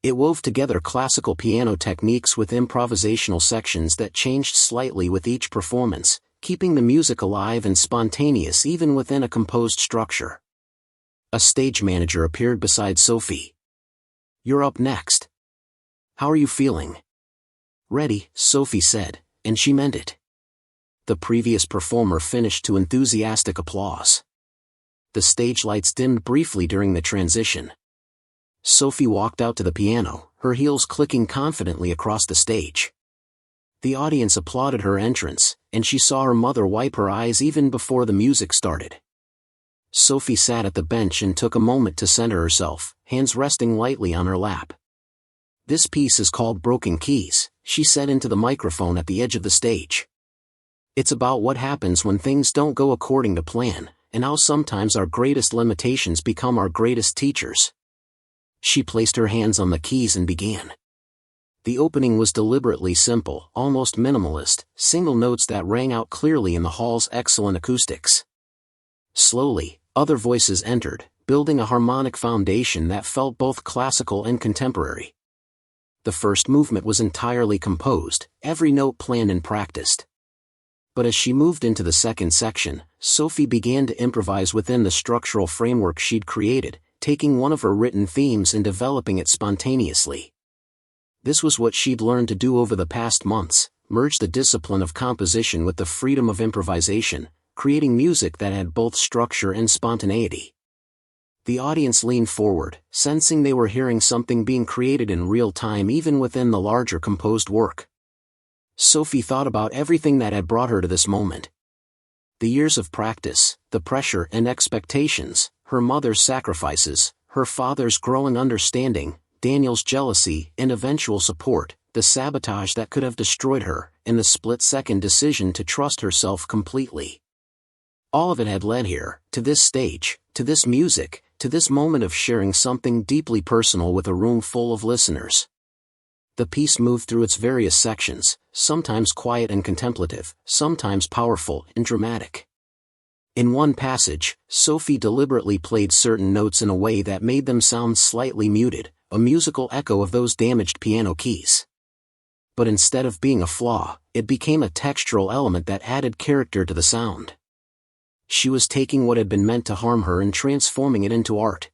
Speaker 1: It wove together classical piano techniques with improvisational sections that changed slightly with each performance, keeping the music alive and spontaneous even within a composed structure. A stage manager appeared beside Sophie. "You're up next. How are you feeling?" "Ready," Sophie said, and she meant it. The previous performer finished to enthusiastic applause. The stage lights dimmed briefly during the transition. Sophie walked out to the piano, her heels clicking confidently across the stage. The audience applauded her entrance, and she saw her mother wipe her eyes even before the music started. Sophie sat at the bench and took a moment to center herself, hands resting lightly on her lap. "This piece is called Broken Keys," she said into the microphone at the edge of the stage. "It's about what happens when things don't go according to plan, and how sometimes our greatest limitations become our greatest teachers." She placed her hands on the keys and began. The opening was deliberately simple, almost minimalist, single notes that rang out clearly in the hall's excellent acoustics. Slowly, other voices entered, building a harmonic foundation that felt both classical and contemporary. The first movement was entirely composed, every note planned and practiced. But as she moved into the second section, Sophie began to improvise within the structural framework she'd created, taking one of her written themes and developing it spontaneously. This was what she'd learned to do over the past months, merge the discipline of composition with the freedom of improvisation, creating music that had both structure and spontaneity. The audience leaned forward, sensing they were hearing something being created in real time even within the larger composed work. Sophie thought about everything that had brought her to this moment. The years of practice, the pressure and expectations, her mother's sacrifices, her father's growing understanding, Daniel's jealousy and eventual support, the sabotage that could have destroyed her, and the split-second decision to trust herself completely. All of it had led here, to this stage, to this music, to this moment of sharing something deeply personal with a room full of listeners. The piece moved through its various sections, sometimes quiet and contemplative, sometimes powerful and dramatic. In one passage, Sophie deliberately played certain notes in a way that made them sound slightly muted, a musical echo of those damaged piano keys. But instead of being a flaw, it became a textural element that added character to the sound. She was taking what had been meant to harm her and transforming it into art.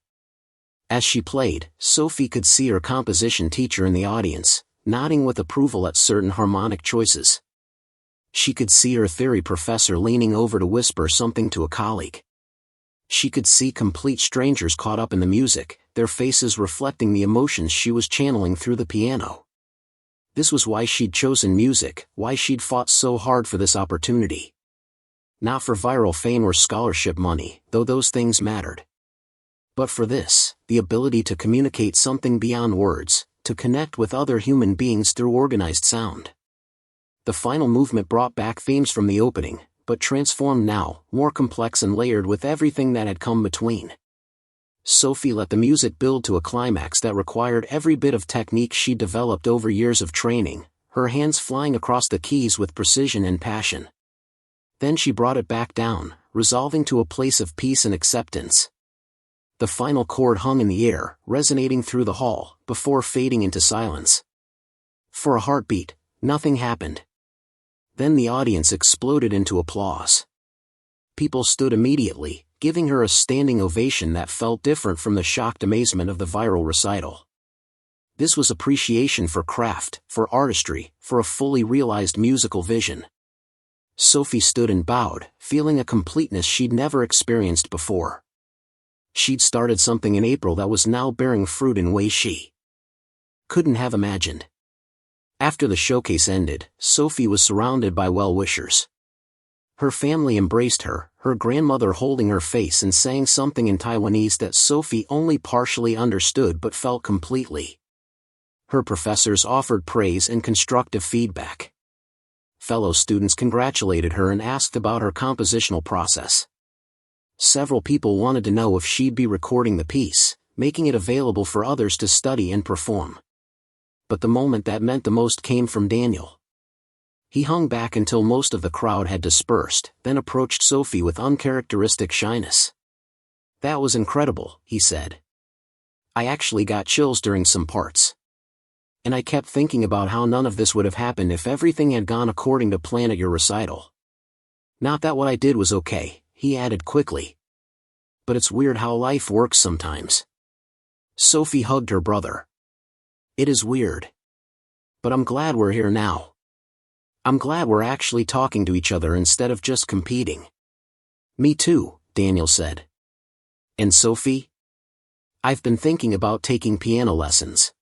Speaker 1: As she played, Sophie could see her composition teacher in the audience, nodding with approval at certain harmonic choices. She could see her theory professor leaning over to whisper something to a colleague. She could see complete strangers caught up in the music, their faces reflecting the emotions she was channeling through the piano. This was why she'd chosen music, why she'd fought so hard for this opportunity. Not for viral fame or scholarship money, though those things mattered. But for this, the ability to communicate something beyond words, to connect with other human beings through organized sound. The final movement brought back themes from the opening, but transformed now, more complex and layered with everything that had come between. Sophie let the music build to a climax that required every bit of technique she developed over years of training, her hands flying across the keys with precision and passion. Then she brought it back down, resolving to a place of peace and acceptance. The final chord hung in the air, resonating through the hall, before fading into silence. For a heartbeat, nothing happened. Then the audience exploded into applause. People stood immediately, giving her a standing ovation that felt different from the shocked amazement of the viral recital. This was appreciation for craft, for artistry, for a fully realized musical vision. Sophie stood and bowed, feeling a completeness she'd never experienced before. She'd started something in April that was now bearing fruit in ways she couldn't have imagined. After the showcase ended, Sophie was surrounded by well-wishers. Her family embraced her, her grandmother holding her face and saying something in Taiwanese that Sophie only partially understood but felt completely. Her professors offered praise and constructive feedback. Fellow students congratulated her and asked about her compositional process. Several people wanted to know if she'd be recording the piece, making it available for others to study and perform. But the moment that meant the most came from Daniel. He hung back until most of the crowd had dispersed, then approached Sophie with uncharacteristic shyness. "That was incredible," he said. "I actually got chills during some parts. And I kept thinking about how none of this would have happened if everything had gone according to plan at your recital. Not that what I did was okay," he added quickly. "But it's weird how life works sometimes." Sophie hugged her brother. "It is weird. But I'm glad we're here now. I'm glad we're actually talking to each other instead of just competing." "Me too," Daniel said. "And Sophie? I've been thinking about taking piano lessons.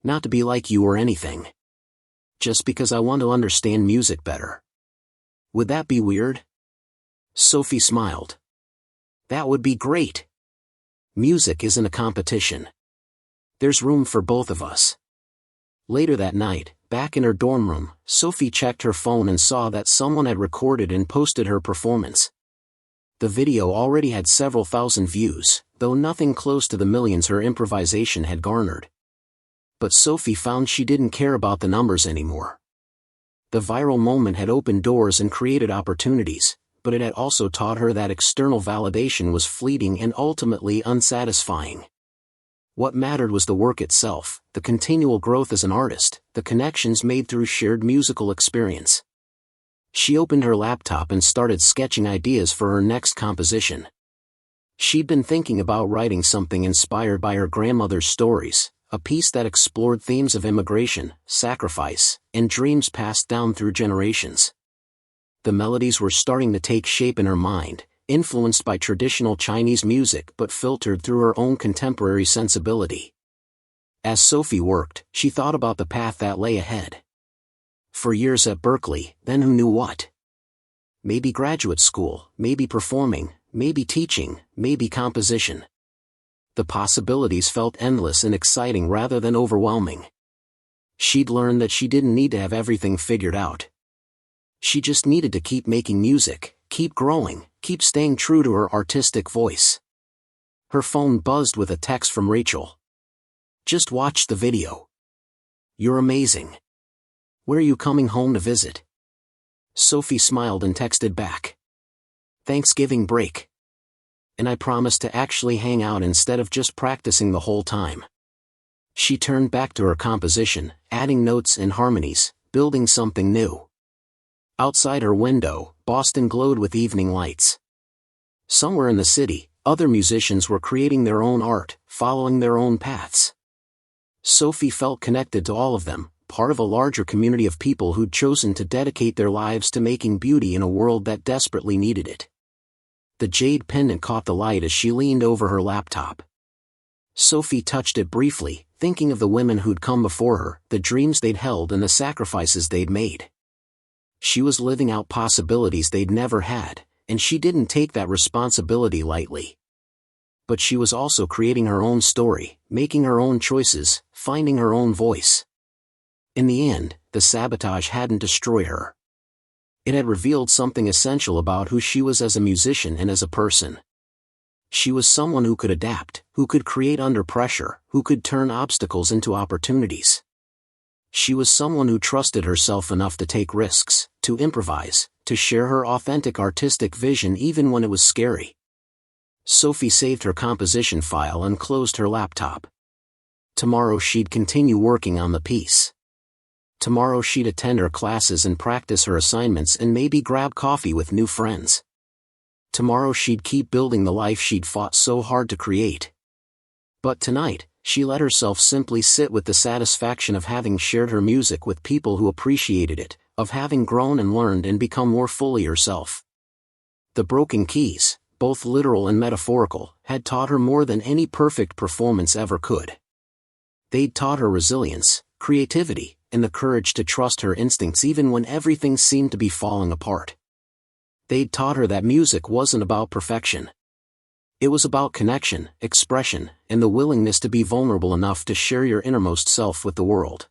Speaker 1: Not to be like you or anything. Just because I want to understand music better. Would that be weird?" Sophie smiled. "That would be great. Music isn't a competition. There's room for both of us." Later that night, back in her dorm room, Sophie checked her phone and saw that someone had recorded and posted her performance. The video already had several thousand views, though nothing close to the millions her improvisation had garnered. But Sophie found she didn't care about the numbers anymore. The viral moment had opened doors and created opportunities, but it had also taught her that external validation was fleeting and ultimately unsatisfying. What mattered was the work itself, the continual growth as an artist, the connections made through shared musical experience. She opened her laptop and started sketching ideas for her next composition. She'd been thinking about writing something inspired by her grandmother's stories, a piece that explored themes of immigration, sacrifice, and dreams passed down through generations. The melodies were starting to take shape in her mind, influenced by traditional Chinese music but filtered through her own contemporary sensibility. As Sophie worked, she thought about the path that lay ahead. For years at Berklee, then who knew what? Maybe graduate school, maybe performing, maybe teaching, maybe composition. The possibilities felt endless and exciting rather than overwhelming. She'd learned that she didn't need to have everything figured out. She just needed to keep making music, keep growing, keep staying true to her artistic voice. Her phone buzzed with a text from Rachel. "Just watched the video. You're amazing. Where are you coming home to visit?" Sophie smiled and texted back. "Thanksgiving break. And I promised to actually hang out instead of just practicing the whole time." She turned back to her composition, adding notes and harmonies, building something new. Outside her window, Boston glowed with evening lights. Somewhere in the city, other musicians were creating their own art, following their own paths. Sophie felt connected to all of them, part of a larger community of people who'd chosen to dedicate their lives to making beauty in a world that desperately needed it. The jade pendant caught the light as she leaned over her laptop. Sophie touched it briefly, thinking of the women who'd come before her, the dreams they'd held and the sacrifices they'd made. She was living out possibilities they'd never had, and she didn't take that responsibility lightly. But she was also creating her own story, making her own choices, finding her own voice. In the end, the sabotage hadn't destroyed her. It had revealed something essential about who she was as a musician and as a person. She was someone who could adapt, who could create under pressure, who could turn obstacles into opportunities. She was someone who trusted herself enough to take risks, to improvise, to share her authentic artistic vision even when it was scary. Sophie saved her composition file and closed her laptop. Tomorrow she'd continue working on the piece. Tomorrow she'd attend her classes and practice her assignments and maybe grab coffee with new friends. Tomorrow she'd keep building the life she'd fought so hard to create. But tonight, she let herself simply sit with the satisfaction of having shared her music with people who appreciated it, of having grown and learned and become more fully herself. The broken keys, both literal and metaphorical, had taught her more than any perfect performance ever could. They'd taught her resilience, creativity, and the courage to trust her instincts even when everything seemed to be falling apart. They'd taught her that music wasn't about perfection. It was about connection, expression, and the willingness to be vulnerable enough to share your innermost self with the world.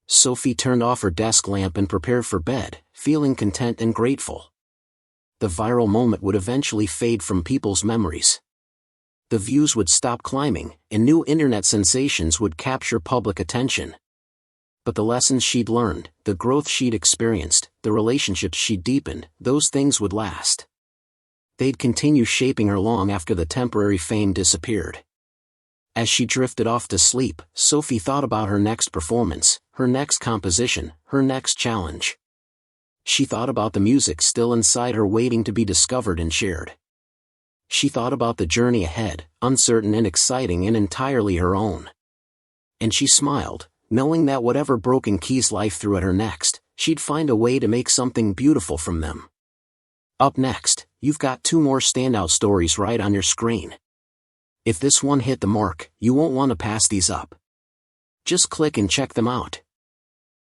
Speaker 1: Sophie turned off her desk lamp and prepared for bed, feeling content and grateful. The viral moment would eventually fade from people's memories. The views would stop climbing, and new internet sensations would capture public attention. But the lessons she'd learned, the growth she'd experienced, the relationships she'd deepened, those things would last. They'd continue shaping her long after the temporary fame disappeared. As she drifted off to sleep, Sophie thought about her next performance, her next composition, her next challenge. She thought about the music still inside her waiting to be discovered and shared. She thought about the journey ahead, uncertain and exciting and entirely her own. And she smiled, knowing that whatever broken keys life threw at her next, she'd find a way to make something beautiful from them. Up next, you've got 2 more standout stories right on your screen. If this one hit the mark, you won't want to pass these up. Just click and check them out.